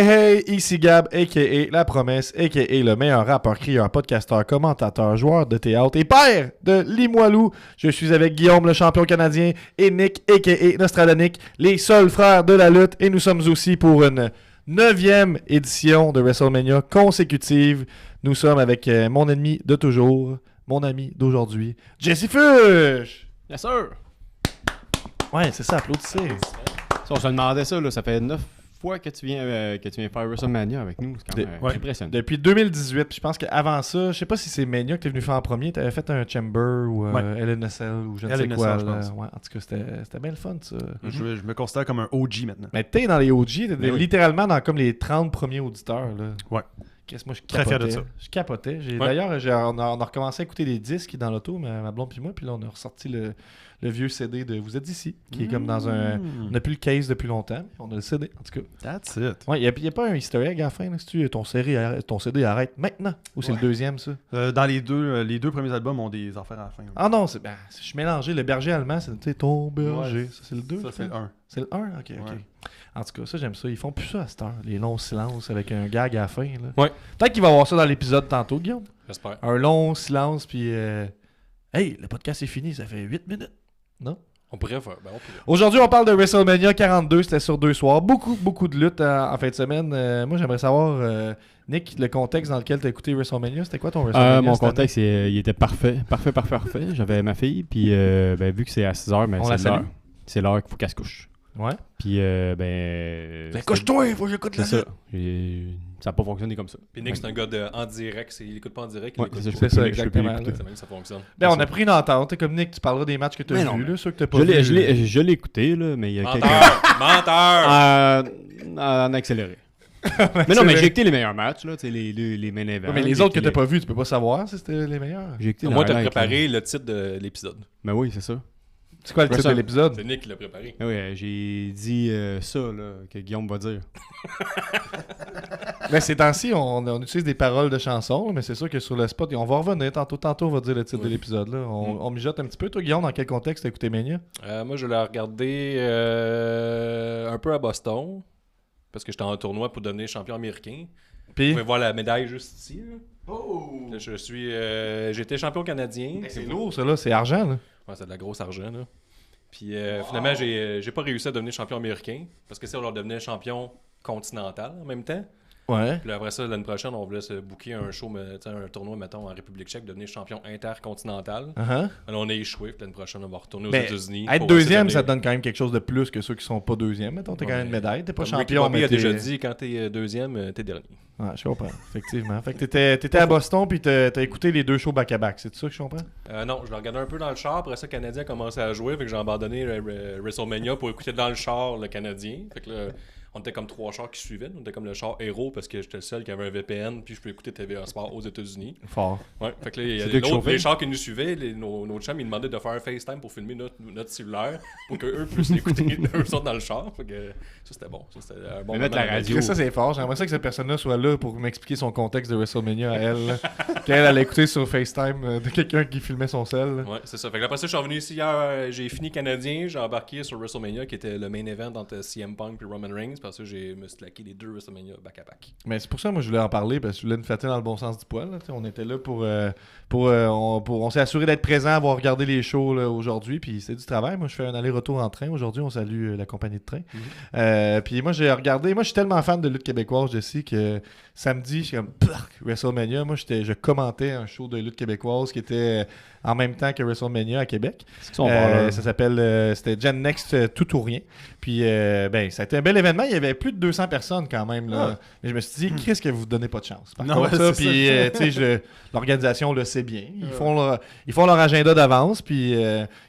Hey, ici Gab, a.k.a. La Promesse, a.k.a. le meilleur rappeur, crieur, podcasteur, commentateur, joueur de théâtre et père de Limoilou. Je suis avec Guillaume, le champion canadien, et Nick, a.k.a. Nostradanic, les seuls frères de la lutte. Et nous sommes aussi pour une 9e édition de WrestleMania consécutive. Nous sommes avec mon ennemi de toujours, mon ami d'aujourd'hui, Jesse Fuchs! Yes sir! Ouais, c'est ça, applaudissez. Ça, on se demandait ça, là, ça fait 9 fois que tu viens faire WrestleMania avec nous. C'est quand même impressionnant. Depuis 2018, puis je pense qu'avant ça, je sais pas si c'est Mania que t'es venu faire en premier, t'avais fait un Chamber ou LNSL ou je ne sais quoi. je pense. Ouais, en tout cas, c'était bien le fun, ça. Je me considère comme un OG maintenant. Mais t'es dans les OG, t'es oui. littéralement dans comme les 30 premiers auditeurs. Là. Ouais. Qu'est-ce que moi, je Très capotais. fier de ça. Je capotais. Ouais. D'ailleurs, on a recommencé à écouter des disques dans l'auto, ma blonde puis moi, puis là, on a ressorti le vieux CD de Vous êtes ici, qui est comme dans un... On n'a plus le case depuis longtemps, mais on a le CD, en tout cas. That's it. Ouais, il n'y a pas un easter egg à la fin, là, si tu ton CD arrête maintenant, ou c'est le deuxième, ça? Dans les deux premiers albums ont des affaires à la fin. Ah non, je suis mélangé. Le berger allemand, c'est ton berger. Ouais. Ça, c'est le 2. Ça, c'est le 1. C'est le 1? Ok. Ouais. En tout cas, ça, j'aime ça. Ils font plus ça à cette heure. Les longs silences avec un gag à la fin. Là. Ouais. Peut-être qu'il va y avoir ça dans l'épisode tantôt, Guillaume. J'espère. Un long silence, puis... Hey, le podcast est fini, ça fait 8 minutes. Non? On pourrait faire. Aujourd'hui, on parle de WrestleMania 42. C'était sur 2 soirs. Beaucoup de luttes en fin de semaine. Moi, j'aimerais savoir, Nick, le contexte dans lequel tu as écouté WrestleMania. C'était quoi ton WrestleMania? Mon contexte, il était parfait. Parfait. J'avais ma fille, puis vu que c'est à 6h, c'est l'heure qu'il faut qu'elle se couche. Ouais. Puis, couche-toi, il faut que j'écoute c'est la ça. lutte. Ça n'a pas fonctionné comme ça. Puis Nick, c'est un gars en direct. Il écoute pas en direct. Ouais, il c'est écoute ça, C'est ça, je peux plus exactement. l'écouter. C'est même que ça fonctionne. Ben, on a pris une entente. Comme Nick, tu parleras des matchs que tu as vus, là, ceux que tu pas Je vus. l'ai écouté, là, mais il y a quelques... Menteur! En accéléré. Mais non, mais j'ai écouté les meilleurs matchs, là, les main events. Ouais, mais les autres que t'as pas vus, tu peux pas savoir si c'était les meilleurs. J'ai écouté Moi, t'as highlight, préparé le titre de l'épisode. Ben oui, c'est ça. C'est quoi le titre de l'épisode? C'est Nick qui l'a préparé. Ah oui, j'ai dit ça, là, que Guillaume va dire. Mais ces temps-ci, on utilise des paroles de chansons, là, mais c'est sûr que sur le spot, on va revenir tantôt, on va dire le titre de l'épisode. Là. On mijote un petit peu. Toi, Guillaume, dans quel contexte t'as écouté Mania? Moi, je l'ai regardé un peu à Boston. Parce que j'étais en tournoi pour devenir champion américain. Puis? Vous pouvez voir la médaille juste ici. Là. Oh! Là, j'ai été champion canadien. C'est lourd, ça, là. C'est argent, là. Ouais, c'est de la grosse argent, là. Puis finalement, j'ai pas réussi à devenir champion américain. Parce que si on leur devenait champion continental en même temps. Ouais. Puis après ça, l'année prochaine, on voulait se booker un show, un tournoi, mettons, en République tchèque, devenir champion intercontinental. Uh-huh. Alors, on a échoué. Puis l'année prochaine, on va retourner aux Mais États-Unis. être pour deuxième, essayer ça de te donne quand même quelque chose de plus que ceux qui sont pas deuxième. Mettons, t'as quand même une médaille. T'es pas Comme Ricky champion, Bobby mais a t'es... déjà dit, quand t'es deuxième, t'es dernier. Ouais, je comprends, effectivement. Fait que t'étais à Boston, puis t'as écouté les 2 shows back-à-back. C'est ça que je comprends? Non, je l'ai regardé un peu dans le char. Après ça, le Canadien a commencé à jouer. Fait que j'ai abandonné WrestleMania pour écouter dans le char le Canadien. Fait que là, on était comme 3 chars qui suivaient. On était comme le char héros parce que j'étais le seul qui avait un VPN. Puis je peux écouter TVA Sport aux États-Unis. Fort. Ouais, fait que là, il y a C'est les chars qui nous suivaient. Nos chums, ils demandaient de faire un FaceTime pour filmer notre cellulaire pour qu'eux puissent l'écouter. Eux sont dans le char. Fait que ça, c'était bon. Ça, c'était un bon Mais mettre moment la de radio. Ça, c'est fort. J'aimerais ça que cette personne-là soit là pour m'expliquer son contexte de WrestleMania à elle. là. Qu'elle a écouté sur FaceTime de quelqu'un qui filmait son sel. là. Ouais, c'est ça. Fait que après ça, je suis revenu ici hier. J'ai fini Canadien. J'ai embarqué sur WrestleMania qui était le main event entre CM Punk et Roman Reigns. Parce que je me suis laqué les 2 WrestleMania back-à-back. Mais c'est pour ça moi je voulais en parler parce que je voulais nous flatter dans le bon sens du poil. Là. On était là on s'est assuré d'être présent, avoir regardé les shows là, aujourd'hui. Puis c'est du travail. Moi je fais un aller-retour en train. Aujourd'hui on salue la compagnie de train. Puis moi j'ai regardé. Moi je suis tellement fan de lutte québécoise, je sais que samedi, je suis comme WrestleMania. Moi je commentais un show de lutte québécoise qui était en même temps que WrestleMania à Québec. Ça s'appelle c'était Gen Next Tout ou Rien. Puis ça a été un bel événement. Il y avait plus de 200 personnes quand même. Là. Mais je me suis dit, qu'est-ce que vous donnez pas de chance? Par contre, ça, puis l'organisation le sait bien. Ils font leur agenda d'avance, puis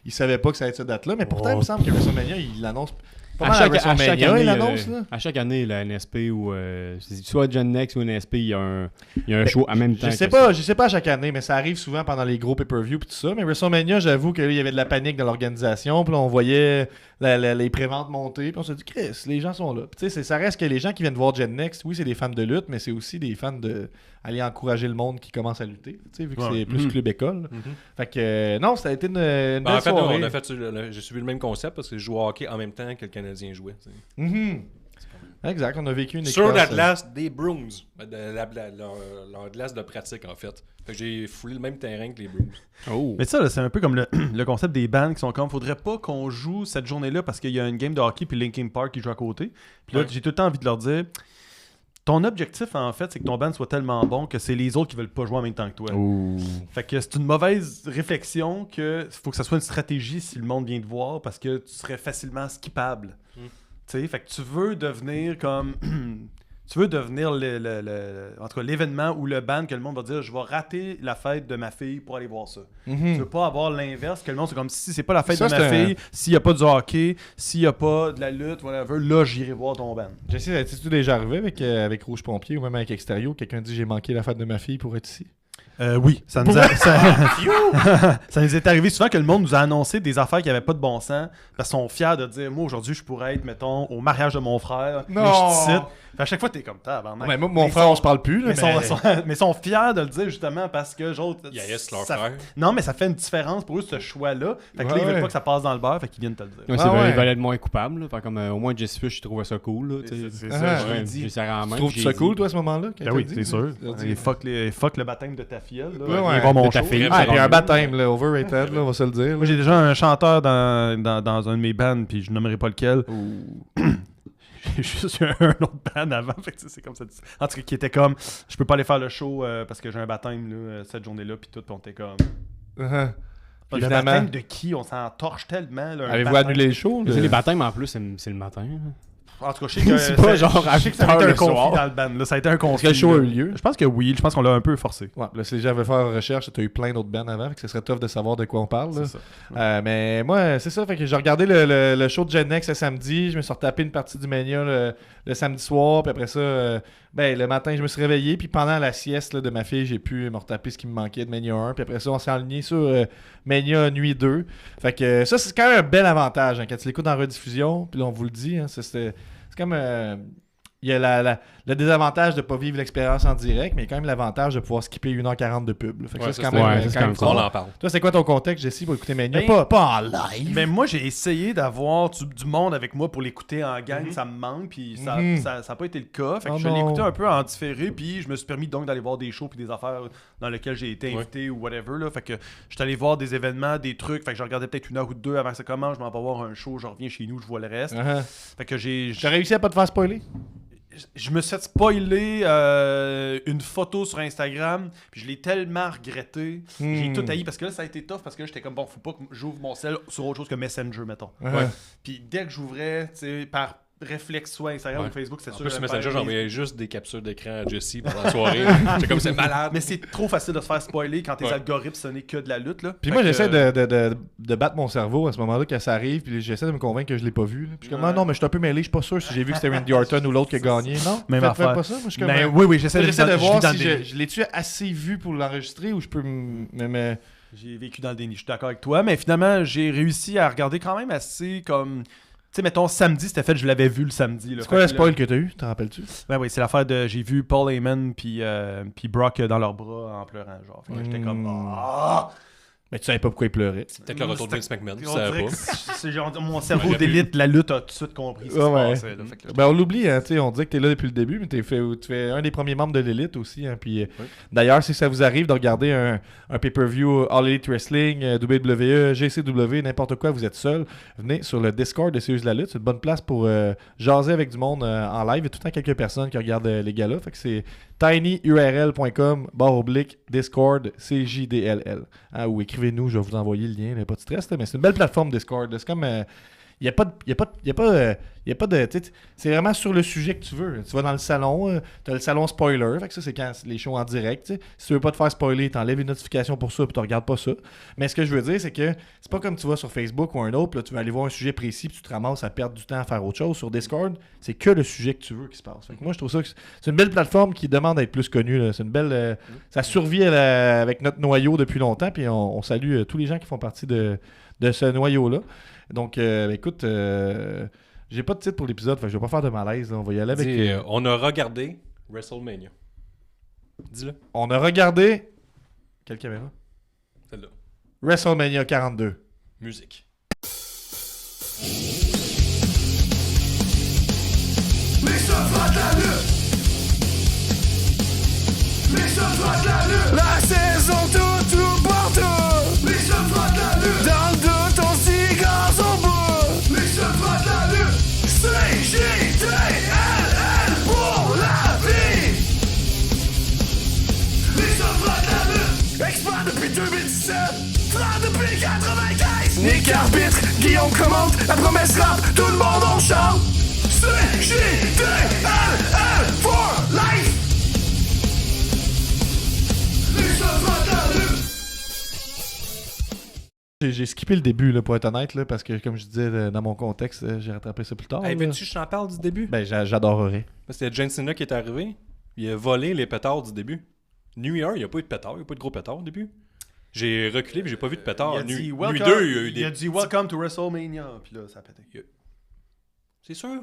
ils savaient pas que ça allait être cette date-là. Mais pourtant, il me semble que WrestleMania, il l'annonce pas mal à WrestleMania, il l'annonce. À chaque année, la NSP ou soit Gen Next ou NSP, il y a un show en même temps. Je sais pas à chaque année, mais ça arrive souvent pendant les gros pay-per-view et tout ça. Mais WrestleMania, j'avoue qu'il y avait de la panique dans l'organisation. Puis là, on voyait les préventes monter. Puis on s'est dit, Chris, les gens sont là. Puis ça reste que les gens qui viennent voir Gen Next, oui, c'est des fans de lutte, mais c'est aussi des fans d'aller encourager le monde qui commence à lutter. Vu que c'est plus club école. Fait que non, ça a été une belle soirée. J'ai suivi le même concept parce que je jouais au hockey en même temps que le Canadien jouait. Exact, on a vécu une Sur expérience. la glace des Bruins. Leur glace de pratique, en fait. Fait que j'ai foulé le même terrain que les Bruins. Oh. Mais ça, là, c'est un peu comme le concept des bands qui sont comme faudrait pas qu'on joue cette journée-là parce qu'il y a une game de hockey puis Linkin Park qui joue à côté. Puis là, j'ai tout le temps envie de leur dire ton objectif, en fait, c'est que ton band soit tellement bon que c'est les autres qui veulent pas jouer en même temps que toi. Fait que c'est une mauvaise réflexion que faut que ça soit une stratégie si le monde vient te voir parce que tu serais facilement skippable. Tu sais, fait que tu veux devenir comme tu veux devenir en tout cas l'événement ou le band que le monde va dire je vais rater la fête de ma fille pour aller voir ça. Tu veux pas avoir l'inverse que le monde c'est comme si c'est pas la fête de ma fille, s'il y a pas du hockey, s'il y a pas de la lutte, whatever, là j'irai voir ton band. J'essaie d'être déjà arrivé avec Rouge Pompier ou même avec Extérieur, quelqu'un dit j'ai manqué la fête de ma fille pour être ici. Oui, ça nous est arrivé souvent que le monde nous a annoncé des affaires qui n'avaient pas de bon sens parce qu'ils sont fiers de dire moi aujourd'hui je pourrais être mettons au mariage de mon frère mais je te cite. Fait à chaque fois t'es comme mais moi mon frère on se parle plus là, mais sont fiers de le dire justement parce que leur frère. Non mais ça fait une différence pour eux ce choix là. Fait que là ils veulent pas que ça passe dans le beurre fait qu'ils viennent te le dire. Ouais, ils veulent être moins coupables. Fait comme au moins Jesse Fish, je trouvais ça cool. Là, c'est ça, j'ai serré en main. Tu trouves ça cool toi à ce moment-là? Oui, c'est sûr. Fuck le baptême de ta filleule. De ta fille. Puis un baptême, là, overrated, là, on va se le dire. Moi, j'ai déjà un chanteur dans un de mes bands, puis je nommerai pas lequel. J'ai juste eu un autre band avant, fait que c'est comme ça. En tout cas, qui était comme, je peux pas aller faire le show parce que j'ai un baptême là, cette journée-là, puis tout, puis on était comme... Le baptême de qui? On s'en torche tellement. Avez-vous annulé le show? Les baptêmes, en plus, c'est le matin. En tout cas, je sais que c'est pas genre ça a été un conflit dans le band. Là, ça a été un conflit. Est-ce que le show a eu lieu? Je pense que oui. Je pense qu'on l'a un peu forcé. Ouais, là, si les gens veulent faire recherche, tu as eu plein d'autres bands avant, fait que ce serait tough de savoir de quoi on parle. Là. C'est ça. Mais moi, c'est ça. Fait que j'ai regardé le show de Gen X le samedi. Je me suis retapé une partie du Mania le samedi soir. Puis après ça, le matin, je me suis réveillé. Puis pendant la sieste là, de ma fille, j'ai pu me retaper ce qui me manquait de Mania 1. Puis après ça, on s'est aligné sur Mania Nuit 2. Fait que ça, c'est quand même un bel avantage. Hein, quand tu l'écoutes en rediffusion, puis là, on vous le dit, hein, c'est comme... il y a le désavantage de ne pas vivre l'expérience en direct, mais il y a quand même l'avantage de pouvoir skipper 1h40 de pub. Fait que ça, c'est quand même on en parle. Toi, c'est quoi ton contexte, Jesse, pour écouter Mania? Pas en live. Mais moi, j'ai essayé d'avoir du monde avec moi pour l'écouter en gang. Ça me manque, puis ça n'a pas été le cas. Fait que je l'ai écouté un peu en différé, puis je me suis permis donc d'aller voir des shows puis des affaires dans lesquelles j'ai été invité ou whatever. Là. Fait que je suis allé voir des événements, des trucs. Fait que je regardais peut-être 1 heure ou 2 avant que ça commence. Je m'en vais voir un show, je reviens chez nous, je vois le reste. Fait que j'ai réussi à pas te faire spoiler? Je me suis fait spoiler une photo sur Instagram, puis je l'ai tellement regretté. J'ai tout haï parce que là, ça a été tough parce que là, j'étais comme bon, faut pas que j'ouvre mon cell sur autre chose que Messenger, mettons. Puis dès que j'ouvrais, tu sais, par réflexe, soit Instagram ou Facebook, c'est sûr. En plus, sur Messenger, j'envoyais juste des captures d'écran à Jesse pendant la soirée. J'étais comme c'est malade. Mais c'est trop facile de se faire spoiler quand tes algorithmes ce n'est que de la lutte. Là. Puis moi, j'essaie de battre mon cerveau à ce moment-là quand ça arrive, puis j'essaie de me convaincre que je l'ai pas vu. Là. Puis je suis comme, non, mais je suis un peu mêlé, je suis pas sûr si j'ai vu que c'était Randy Orton ou l'autre qui a gagné. Non, même affaire. Pas ça. Moi, je suis comme, oui, j'essaie de voir si je l'ai-tu assez vu pour l'enregistrer ou je peux J'ai vécu dans le déni, je suis d'accord avec toi, mais finalement, j'ai réussi à regarder quand même assez comme... Tu sais, mettons, samedi, c'était fait, je l'avais vu le samedi. C'est quoi le spoil que t'as eu? T'en rappelles-tu? Ben oui, c'est l'affaire de... J'ai vu Paul Heyman puis Brock dans leurs bras en pleurant, genre. Fait que j'étais comme... Mais tu savais pas pourquoi il pleurait. Peut-être le retour de Vince McMahon, tu savais pas. C'est genre, mon cerveau d'élite, la lutte a tout de suite compris ce qui se passait. Là, fait que on l'oublie, hein, on dit que t'es là depuis le début, mais tu fais un des premiers membres de l'élite aussi. Hein, puis, d'ailleurs, si ça vous arrive de regarder un pay-per-view All Elite Wrestling, WWE, GCW, n'importe quoi, vous êtes seul, venez sur le Discord de Sirius la lutte. C'est une bonne place pour jaser avec du monde en live. Il y a tout le temps quelques personnes qui regardent les galas. Fait que c'est tinyurl.com/Discord CJDLL. Hein, ou écrivez-nous, je vais vous envoyer le lien, il n'y a pas de stress. Là, mais c'est une belle plateforme Discord. C'est comme... Il n'y a pas de... C'est vraiment sur le sujet que tu veux. Tu vas dans le salon, tu as le salon spoiler. Fait que ça, c'est quand les shows en direct. T'sais. Si tu veux pas te faire spoiler, tu enlèves les notifications pour ça puis tu regardes pas ça. Mais ce que je veux dire, c'est que c'est pas comme tu vas sur Facebook ou un autre, là, tu vas aller voir un sujet précis puis tu te ramasses à perdre du temps à faire autre chose. Sur Discord, c'est que le sujet que tu veux qui se passe. Fait que moi, je trouve ça que c'est une belle plateforme qui demande à être plus connue. Là. C'est une belle... ça survit avec notre noyau depuis longtemps puis on salue tous les gens qui font partie de ce noyau-là. Donc, écoute, j'ai pas de titre pour l'épisode, fait que je vais pas faire de malaise. Là. On va y aller avec... on a regardé WrestleMania. Dis-le. On a regardé... Quelle caméra? Celle-là. WrestleMania 42. Musique. Mr. se frottent la lutte. La saison tout partout. Les se frottent la lutte. Dans le doute, on s'y grâce au bout. Les se frottent la lutte. CJTLL pour la vie. Les se frottent la lutte. Expert depuis 2017. Frère depuis 95. Nick arbitre, Guillaume commente. La promesse rap, tout le monde on chante. CJTLL for life. J'ai skippé le début, là, pour être honnête, là, parce que, comme je disais, dans mon contexte, j'ai rattrapé ça plus tard. Hey, là. veux-tu que je t'en parle du début? Ben, j'adorerais. Parce que John Cena qui est arrivé, il a volé les pétards du début. Nuit 1, il n'y a pas eu de pétards, il n'y a pas eu de gros pétards au début. J'ai reculé mais j'ai pas vu de pétards. Il a Nuit dit 2, welcome, il y a eu des... il a dit welcome to WrestleMania, puis là, ça a pété. C'est sûr?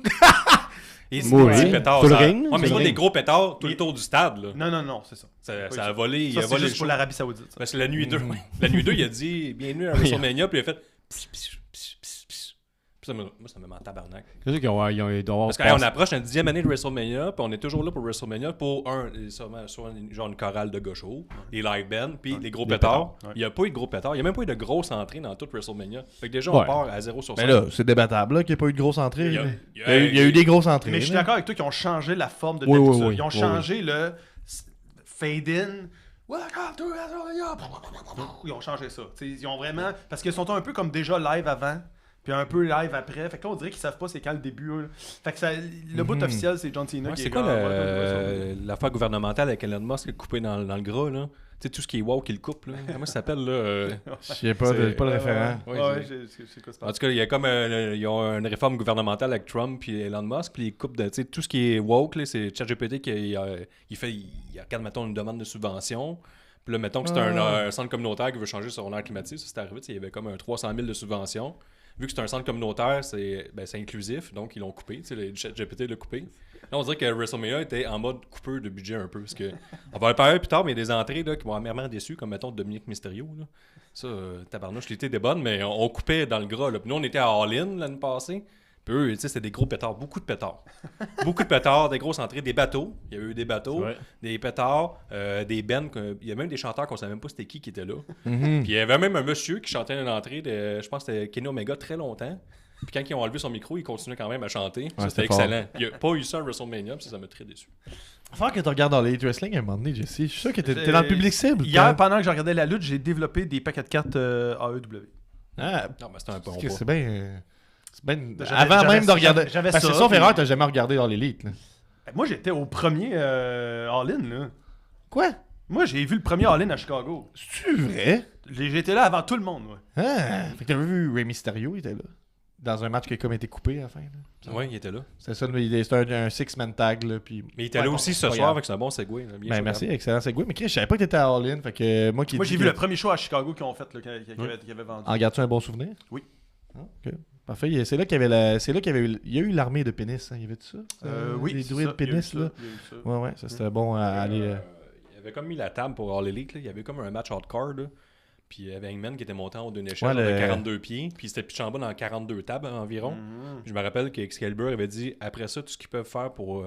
Et c'est Oui. des petits pétards. Tout le ça... ring, Ouais, mais c'est tout pas le des ring. gros pétards tout le tour du stade, là. Non, c'est ça. Ça Oui, a volé, il ça, a c'est volé juste le pour show. l'Arabie Saoudite. Ça. Parce que la nuit 2, la nuit 2, il a dit bienvenue à WrestleMania, puis il a fait pss, pss, pss, pss, pss. Puis moi, ça me met en tabarnak. C'est sûr qu'ils doivent avoir Parce qu'on approche la 10e année de WrestleMania, puis on est toujours là pour WrestleMania pour soit genre une chorale de gaucho, les live bands, puis les gros pétards. pétards, ouais. Il n'y a pas eu de gros pétards. Il n'y a même pas eu de grosse entrée dans toute WrestleMania. Fait que déjà, on Ouais. part à 0 sur 5. Mais là, c'est débattable, là, qu'il n'y ait pas eu de grosse entrée. Il y a- mais- il y a- il y a eu des grosses entrées. Mais je suis là. d'accord avec toi qu'ils ont changé la forme de Oui, début. oui, ça. oui. Ils ont Oui, changé le fade-in. Welcome to WrestleMania. Ils ont changé ça. T'sais, ils ont vraiment... Parce qu'ils sont un peu comme déjà live avant, puis un peu live après. Fait que là, on dirait qu'ils savent pas c'est quand le début. Là. Fait que le bout officiel, c'est John Cena qui C'est est quoi comme, welcome to WrestleMania. l'affaire gouvernementale avec Elon Musk coupé dans le gras, là? Tu sais, tout ce qui est woke, il le coupe, là. Comment ça s'appelle, là? Je sais pas, C'est- pas le référent. Ouais, Ouais, c'est- c'est quoi En tout cas, il y a comme ils ont une réforme gouvernementale avec Trump et Elon Musk, puis ils coupent de, tu sais, tout ce qui est woke, là, c'est ChatGPT qui il regarde, mettons, une demande de subvention. Puis là, mettons que c'est un centre communautaire qui veut changer son air climatique, ça c'est arrivé, tu sais, il y avait comme un 300 000 de subvention. Vu que c'est un centre communautaire, c'est inclusif, donc ils l'ont coupé, tu sais, le ChatGPT l'a coupé. Là, on dirait que WrestleMania était en mode coupeur de budget un peu, parce que on va en parler plus tard, mais il y a des entrées là, qui m'ont amèrement déçu, comme mettons Dominique Mysterio. Là. Ça, tabarnouche, l'été était bonne, mais on coupait dans le gras. Là. Puis nous, on était à All-In l'année passée. Puis eux, tu sais, c'était des gros pétards, beaucoup de pétards. Beaucoup de pétards, des grosses entrées, des bateaux. Il y a eu des bateaux, Ouais. des pétards, des bands. Il y a même des chanteurs qu'on savait même pas c'était qui était là. Mhm. Puis il y avait même un monsieur qui chantait une entrée de, je pense que c'était Kenny Omega très longtemps. Puis quand ils ont enlevé son micro, il continuait quand même à chanter. Ça, c'était c'était fort. excellent. Il n'y a pas eu ça à WrestleMania, puis ça m'a très déçu. Faut que tu regardes dans les wrestling à un moment donné, Jesse. Je suis sûr que t'es dans le public cible. Hier, toi. pendant que je regardais la lutte, j'ai développé des paquets de cartes AEW. Ah, Non, mais c'était un bon parce que bois. c'est bien. J'avais- Avant j'avais- même de regarder. j'avais Parce que ça, sauf puis- erreur, t'as jamais regardé dans l'élite. là. Moi, j'étais au premier All-In. Là. Quoi? Moi, j'ai vu le premier All-In à Chicago. C'est-tu vrai? J'étais là avant tout le monde. Ouais. Ah! Fait que t'avais vu Rey Mysterio, il était là. Dans un match qui a comme été coupé à la fin. là. Oui, il était là. C'est ça, c'était un six-man tag. Là, puis... Mais il était là Ouais, aussi bon, ce c'est pas soir, grave. avec c'est un bon segway. Là, bien Ben, joué, merci, Gab. excellent segway. Mais Chris, je savais pas que t'étais à All-In. Fait que moi qui Moi, dis j'ai vu que- le premier show à Chicago qu'ils ont fait, là, qui avait vendu. En gardes-tu un bon souvenir? Oui. Ah, ok. Parfait. C'est là qu'il y avait c'est là qu'il y avait eu... Il y a eu l'armée de pénis. Hein. Il y avait tout ça? Oui, Les c'est druides ça, il y a eu pénis, ça, là. il y a eu ça. Ouais, ça c'était bon à aller. Il avait comme mis la table pour All Elite. Là. Il y avait comme un match hardcore. Là. Puis il y avait Hangman qui était monté en haut d'une échelle Ouais, de le- 42 pieds. Puis c'était pitché en bas dans 42 tables environ. Mhm. Je me rappelle qu'Excalibur avait dit après ça, tout ce qu'ils peuvent faire pour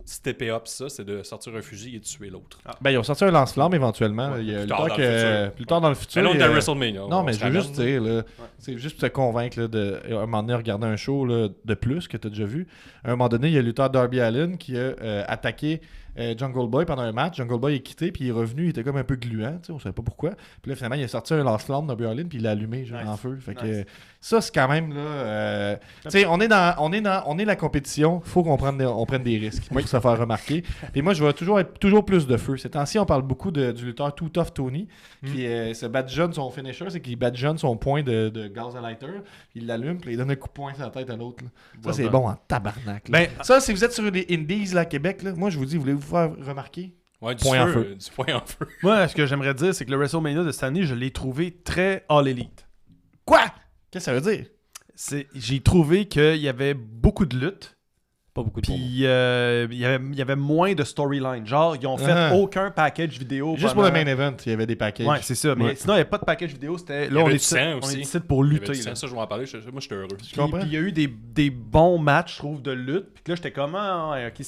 stepper up ça, c'est de sortir un fusil et de tuer l'autre. Ben, ils ont sorti un lance-flamme éventuellement. Ouais, Il y a plus le tard temps dans que- le futur. plus tard dans le futur. Mais là, on il y est à a- WrestleMania. Non, on mais se je veux juste ramène. dire, là, c'est juste pour te convaincre là, de, à un moment donné, regarder un show là, de plus que tu as déjà vu. À un moment donné, il y a le lutteur Darby Allin qui a attaqué Jungle Boy pendant un match. Jungle Boy est quitté, puis il est revenu, il était comme un peu gluant, tu sais, on savait pas pourquoi. Puis là, finalement, il a sorti un lance-flamme Darby Allin, puis il l'a allumé genre, Nice. en feu. Fait que Nice. ça, c'est quand même là. Tu sais, on est la compétition, faut qu'on prenne des risques pour se faire remarquer. Et moi, je vais toujours être toujours plus de feu. Ces temps-ci, on parle beaucoup du lutteur Too Tough Tony, qui se badgeonne son finisher, c'est qu'il badgeonne son point de gaz à lighter, il l'allume, puis il donne un coup de poing sur la tête à l'autre. là. Ça, Well c'est done. bon en tabarnak. là. Ben, Ça, si vous êtes sur les Indies là, à Québec, là, moi, je vous dis, voulez-vous faire remarquer? Ouais, du Point en feu. feu. Du point en feu. moi, ce que j'aimerais dire, c'est que le WrestleMania de cette année, je l'ai trouvé très All Elite. Quoi? Qu'est-ce que ça veut dire? J'ai trouvé qu'il y avait beaucoup de luttes, Pas beaucoup de Puis il y avait moins de storyline. Genre, ils ont fait aucun package vidéo. Juste pour le main event, il y avait des packages. Ouais, c'est ça. Mais sinon, il n'y avait pas de package vidéo. C'était là, on est ici pour lutter. Ça, je vais en parler. Moi, j'étais heureux. Puis il y a eu des bons matchs, je trouve, de lutte. Puis là, j'étais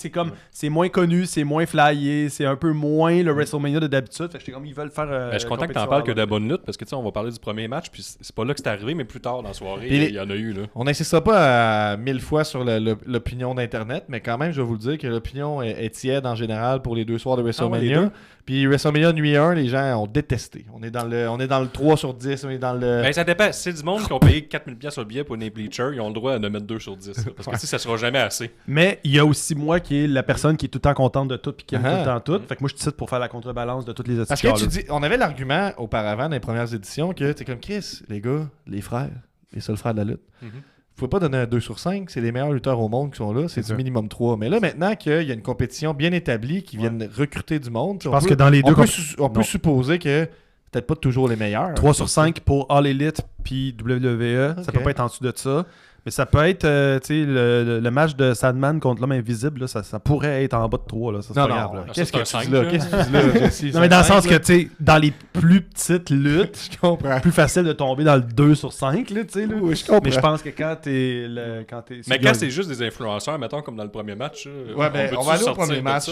comme, c'est moins connu, c'est moins flyé, c'est un peu moins le WrestleMania de d'habitude. Fait que j'étais comme, ils veulent faire. Je suis content que tu en parles que de la bonne lutte parce que tu sais, on va parler du premier match. Puis c'est pas là que c'est arrivé, mais plus tard dans la soirée, il y en a eu. Là. On n'insistera pas à 1000 fois sur l'opinion d'Internet, mais quand même, je vais vous le dire que l'opinion est tiède en général pour les 2 soirs de WrestleMania. Puis WrestleMania nuit 1, les gens ont détesté. On est dans le 3 sur 10, on est dans le... Ben, ça dépend. C'est du monde qui ont payé 4000$ sur le billet pour les bleachers, ils ont le droit de mettre 2 sur 10. Là, parce que ça sera jamais assez. Mais il y a aussi moi qui est la personne qui est tout le temps contente de tout puis qui aime tout le temps tout. Fait que moi, je suis ici pour faire la contrebalance de toutes les Parce que tu dis, on avait l'argument auparavant dans les premières éditions que t'es comme Chris, les gars, les frères, les seuls frères de la lutte. Vous pouvez pas donner un 2 sur 5, c'est les meilleurs lutteurs au monde qui sont là, c'est du minimum 3. Mais là, maintenant qu'il y a une compétition bien établie qui viennent recruter du monde, je pense que dans les deux on peut supposer que peut-être pas toujours les meilleurs. 3 sur 5 pour All Elite puis WWE, ça peut pas être en dessous de ça. Mais ça peut être, tu sais, le match de Sandman contre l'homme invisible, là, ça pourrait être en bas de 3. Là, ça, non, grave, non. Qu'est-ce que tu dis là? Qu'est-ce que tu dis là, Jesse? Non, mais dans le sens que, tu sais, dans les plus petites luttes, je comprends. Plus facile de tomber dans le 2 sur 5, là, tu sais. Oui, je comprends. Mais je pense que quand t'es... Mais quand c'est juste des influenceurs, mettons, comme dans le premier match... Ouais, ben, on va aller au premier match.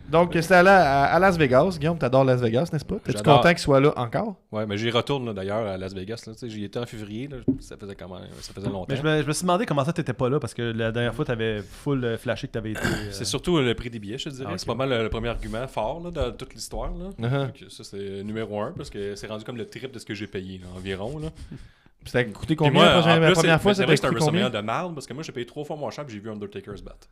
Donc, c'était à Las Vegas. Guillaume, t'adores Las Vegas, n'est-ce pas? T'es-tu content qu'il soit là encore? Ouais, mais j'y retourne, d'ailleurs, à Las Vegas. J'y étais en février. Là, ça faisait longtemps. Mais je me suis demandé comment ça t'étais pas là, parce que la dernière fois, t'avais full flashé que t'avais été... C'est surtout le prix des billets, je te dirais. C'est pas mal le premier argument fort là, dans toute l'histoire. Là. Ça, c'est numéro 1, parce que c'est rendu comme le triple de ce que j'ai payé, là, environ. Là. Ça a coûté combien la première fois? C'est vrai que c'est un WrestleMania de merde, parce que moi, j'ai payé 3 fois moins cher et j'ai vu Undertaker se battre.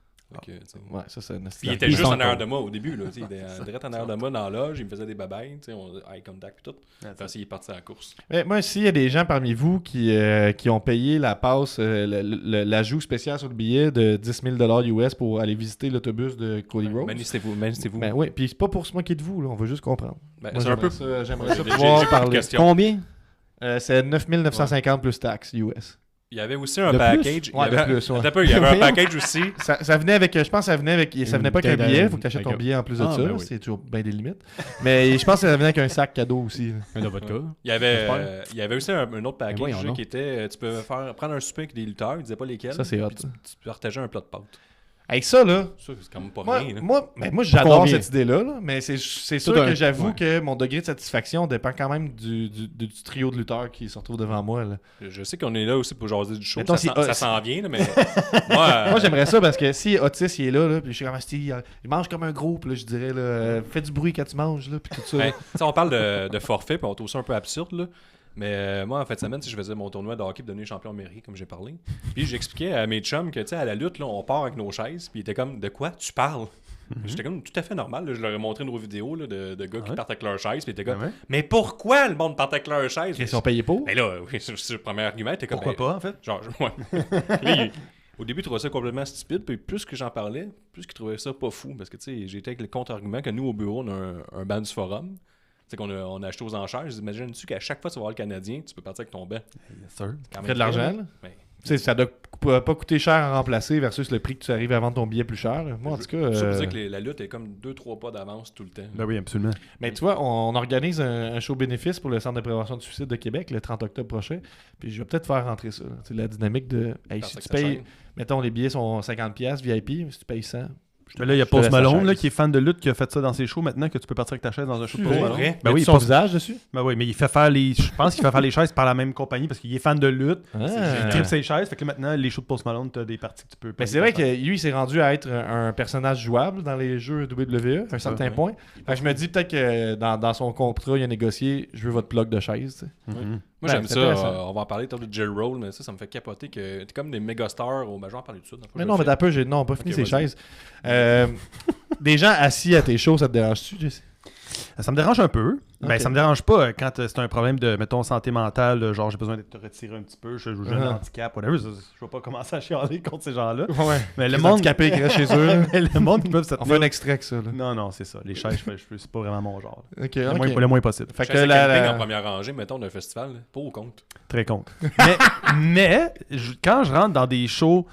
Ouais, ça, c'est puis il était juste en arrière de moi au début. Là, il était direct en arrière de moi dans la loge, il me faisait des babayes, eye contact et tout. Enfin, il est parti à la course. Mais moi, s'il y a des gens parmi vous qui ont payé la passe, l'ajout spécial sur le billet de 10 000$ US pour aller visiter l'autobus de Cody Rhodes. Manifestez-vous. Ben oui, puis c'est pas pour se moquer de vous, là, on veut juste comprendre. Ben, moi, c'est un peu... J'aimerais ça pouvoir parler. Combien? C'est 9 950 plus taxes US. Il y avait aussi un package. Ouais, il y avait un package aussi. Ça venait avec. Je pense que ça venait pas avec un billet. Il faut que tu achètes ton billet en plus de ça. Ben oui. C'est toujours bien des limites. Mais je pense que ça venait avec un sac cadeau aussi. Un vodka. Il y avait aussi un autre package qui était. Tu peux prendre un souper avec des lutteurs. Il disait pas lesquels. Ça, c'est hot. Tu partageais un plat de pâtes. Avec ça, là. Ça, c'est quand même pas rien. Moi, j'adore cette idée-là. Là, mais c'est sûr que j'avoue que mon degré de satisfaction dépend quand même du trio de lutteurs qui se retrouvent devant moi. Là. Je sais qu'on est là aussi pour jaser du show. Mettons, ça s'en vient, là, mais. Moi, j'aimerais ça parce que si Otis il est là, puis je suis comme il mange comme un gros, puis là, je dirais, là, fais du bruit quand tu manges, là, puis tout ça. Ben, on parle de forfait, puis on trouve ça un peu absurde, là. Mais moi, en fin de semaine, je faisais mon tournoi de hockey pour devenir champion américain, comme j'ai parlé. Puis j'expliquais à mes chums que, tu sais, à la lutte, là, on part avec nos chaises. Puis ils étaient comme, de quoi tu parles? J'étais comme tout à fait normal. Là. Je leur ai montré nos vidéos là, de gars qui partent avec leurs chaises. Puis ils étaient comme, mais pourquoi le monde part avec leurs chaises? Ils sont payés pour? Mais là, oui, c'est le premier argument. Pourquoi pas, en fait? Genre, ouais. Là, au début, ils trouvaient ça complètement stupide. Puis plus que j'en parlais, plus qu'ils trouvaient ça pas fou. Parce que, tu sais, j'étais avec le contre-argument que nous, au bureau, on a un banc du forum. C'est qu'on a acheté aux enchères. Imagine-tu qu'à chaque fois que tu vas voir le Canadien, tu peux partir avec ton banc. Yes, sir. Ça fait de l'argent, là? Ça doit pas coûter cher à remplacer versus le prix que tu arrives à vendre ton billet plus cher. Moi, en tout cas... Ça veut dire que la lutte est comme 2-3 pas d'avance tout le temps. Ben oui, absolument. Mais tu vois, on organise un show bénéfice pour le Centre de prévention du suicide de Québec le 30 octobre prochain. Puis je vais peut-être faire rentrer ça. C'est la dynamique de... Hey, si tu payes... Mettons, les billets sont 50$ VIP. Si tu payes 100... Mais là, il y a Post Malone là, qui est fan de lutte qui a fait ça dans ses shows maintenant que tu peux partir avec ta chaise dans un show de Post Malone. Ben oui, son visage dessus. Ben oui, mais il fait faire je pense qu'il fait faire les chaises par la même compagnie parce qu'il est fan de lutte. Il tripe ses chaises. Fait que maintenant, les shows de Post Malone, tu as des parties que tu peux. Mais c'est vrai que lui, il s'est rendu à être un personnage jouable dans les jeux WWE à un certain point. Fait que je me dis peut-être que dans son contrat, il a négocié je veux votre bloc de chaise. Moi, j'aime ça. On va en parler de Jerry Roll, mais ça me fait capoter que t'es comme des méga stars au major parler de ça. Mais non, mais t'as peu, non, pas fini ces chaises. Des gens assis à tes shows, ça te dérange-tu, Jesse? Ça me dérange un peu. Ben, ça me dérange pas quand c'est un problème de, mettons, santé mentale, genre j'ai besoin de te retirer un petit peu, j'ai un handicap, whatever. Je vais pas commencer à chialer contre ces gens-là. Ouais. Mais le monde handicapé qui reste chez eux. Mais le monde qui peut se On fait un extrait que ça. Là. Non, c'est ça. Les chaises, c'est pas vraiment mon genre. Le moins possible. Fait que camping en première rangée, mettons, d'un festival, pas au compte. Très compte. mais quand je rentre dans des shows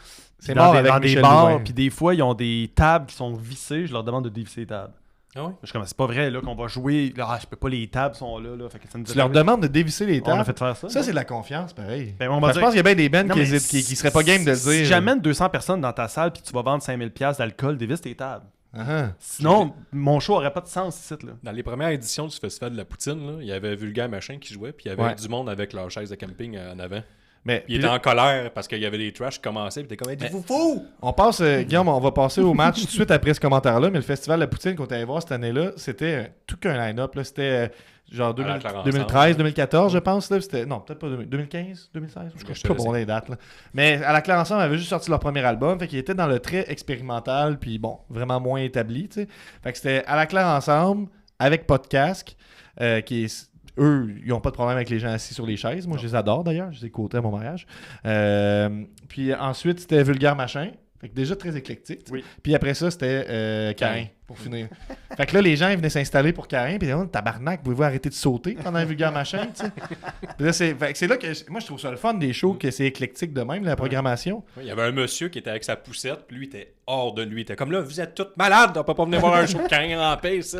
C'est dans mort des, avec dans des Michel bars, Louvain. puis des fois, ils ont des tables qui sont vissées. Je leur demande de dévisser les tables. Ah oui? Je suis comme, c'est pas vrai là, qu'on va jouer. Là, je peux pas, les tables sont là. Fait que ça nous Tu leur demandes de dévisser les On a tables. fait faire ça. Ça, c'est de la confiance, pareil. Ben, on va Je dire- pense qu'il y a bien des bands Non, qui mais hésitent, qui seraient pas game de le dire. Si j'amène 200 personnes dans ta salle puis tu vas vendre 5000$ d'alcool, dévisse tes tables. Ah, Sinon, mon show aurait pas de sens ici. Là. Dans les premières éditions du Festival de la Poutine, là, il y avait Vulgaire Machin qui jouait, puis il y avait Ouais. du monde avec leur chaise de camping en avant. Mais Puis il était en colère parce qu'il y avait des trash qui commençaient, puis il était comme, êtes-vous fou? on passe, Guillaume, on va passer au match tout de suite après ce commentaire-là, mais le Festival de la Poutine qu'on est allé voir cette année-là, c'était tout qu'un line-up. Là. C'était genre À la Clarence 2013, 2014, je pense. Là. C'était, non, peut-être pas 2015, 2016. Je sais pas bon les dates. Là. Mais à la Claire Ensemble, avait juste sorti leur premier album, fait qu'il était dans le très expérimental, puis bon, vraiment moins établi. T'sais. Fait que c'était à la Claire Ensemble, avec pas de casque, qui est... Eux, ils n'ont pas de problème avec les gens assis sur les chaises. Moi, je les adore d'ailleurs. Je les ai cotés à mon mariage. Puis ensuite, c'était Vulgaire Machin. Fait que déjà très éclectique. Oui. Puis après ça, c'était Carin, pour finir. Fait que là, les gens ils venaient s'installer pour Carin. Puis ils disaient, tabarnak, pouvez-vous arrêter de sauter pendant un Vulgaire Machin, tu sais? Puis là, fait que c'est là que moi, je trouve ça le fun des shows, que c'est éclectique de même, la programmation. Oui, il y avait un monsieur qui était avec sa poussette, puis lui, il était hors de lui. Il était comme là, vous êtes tous malades, on peut pas venir voir un show quand en paix, ici.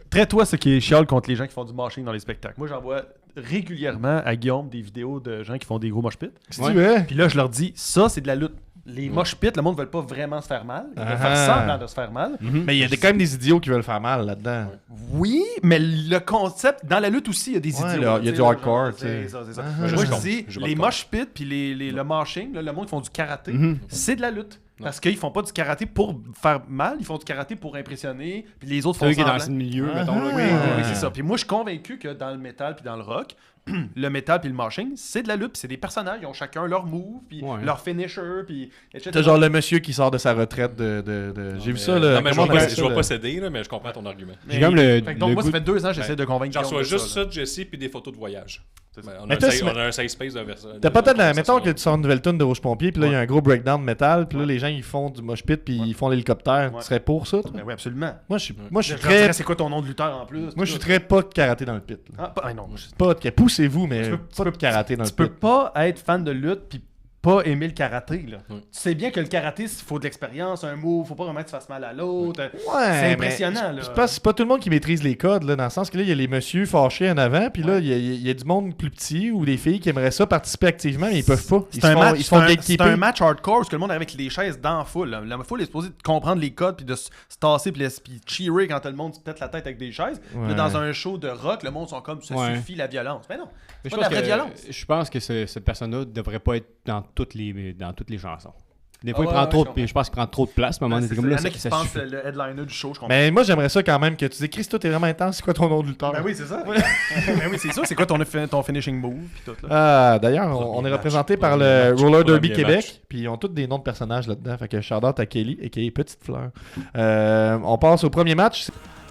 Traite-toi ce qui est chial contre les gens qui font du moshing dans les spectacles. Moi, j'envoie régulièrement à Guillaume des vidéos de gens qui font des gros mosh pits. Si tu veux. Puis là, je leur dis, ça, c'est de la lutte. Les mosh pits, le monde ne veut pas vraiment se faire mal. Ils veulent Ah. faire semblant de se faire mal. Mais il y a quand même des idiots qui veulent faire mal là-dedans. Oui, mais le concept, dans la lutte aussi, il y a des Ouais, idiots. là, il y a tu du sais, hardcore, genre, tu sais. c'est ça, c'est ça. Ah. Moi, Je je compte. dis, Je les compte. mosh pits puis le moshing, là, le monde qui font du karaté, c'est de la lutte. Parce qu'ils font pas du karaté pour faire mal, ils font du karaté pour impressionner, puis les autres C'est font eux qui est dans semblant. le milieu, Ah. mettons. Là, Oui, qui- oui, c'est ça. Puis moi, je suis convaincu que dans le métal puis dans le rock, le métal puis le moshing, c'est de la lutte, puis c'est des personnages, ils ont chacun leur move, puis Ouais. leur finisher, puis etc. C'est genre le monsieur qui sort de sa retraite J'ai vu ça, là. Non, mais je comment on appelle vais ça, là? pas céder, là, mais je comprends ton argument. J'ai comme le Fait que donc, le moi, goût ça fait 2 ans que j'essaie de convaincre J'en Guillaume reçois de juste ça, ça de Jesse puis des photos de voyage. Ben, on, Mais a toi, on a un safe space de version. T'as pas peut-être, mettons que tu sors une nouvelle tune de Rouge Pompier, puis là, il y a un gros breakdown de métal, puis là, les gens, ils font du mosh pit, puis ils font l'hélicoptère. Ouais. Tu serais pour ça, toi? Ben oui, absolument. Moi, je suis Je leur très... dirais, c'est quoi ton nom de lutteur en plus? Moi, je suis très pas de karaté dans le pit. Là. Non, Pas de... Poussez-vous, mais Tu peux- pas de karaté dans le tu peux pit. pas être fan de lutte puis pas aimer le karaté. Là. Ouais. Tu sais bien que le karaté, il faut de l'expérience, un move, faut pas vraiment que tu fasses mal à l'autre. Ouais, C'est mais impressionnant. Là. c'est pas tout le monde qui maîtrise les codes, là, dans le sens que là, il y a les messieurs fâchés en avant, puis là, il y a du monde plus petit ou des filles qui aimeraient ça participer activement, mais ils peuvent pas. Ils C'est un, match, ils se font c'est gatekeeper. un match hardcore parce que le monde est avec les chaises dans la foule. Là. La foule est supposée de comprendre les codes puis de se tasser puis cheerer quand tout le monde se pète la tête avec des chaises. Puis là, Ouais. dans un show de rock, le monde sont comme ça Ouais. suffit la violence. Mais non, Mais c'est pas de la vraie violence. je pense que cette personne-là devrait pas être dans toutes les chansons. Des fois, Ah il ouais, prend trop je de, je pense qu'il prend trop de place. À un moment donné, C'est c'est ça. comme Il y là, en a ça, qui ça se pensent suffit. le headliner du show, je comprends. Mais moi, j'aimerais ça quand même que tu dis, Chris, toi, t'es vraiment intense, c'est quoi ton nom de lutteur? Ben oui, c'est ça. Ben oui, c'est ça. C'est quoi ton finishing move puis tout là. Ah, d'ailleurs, on est match. représenté par Premier le match. Roller Derby Premier Québec, match. puis ils ont tous des noms de personnages là-dedans. Fait que shout-out à Kelly, et Petite Fleur. On passe au premier match.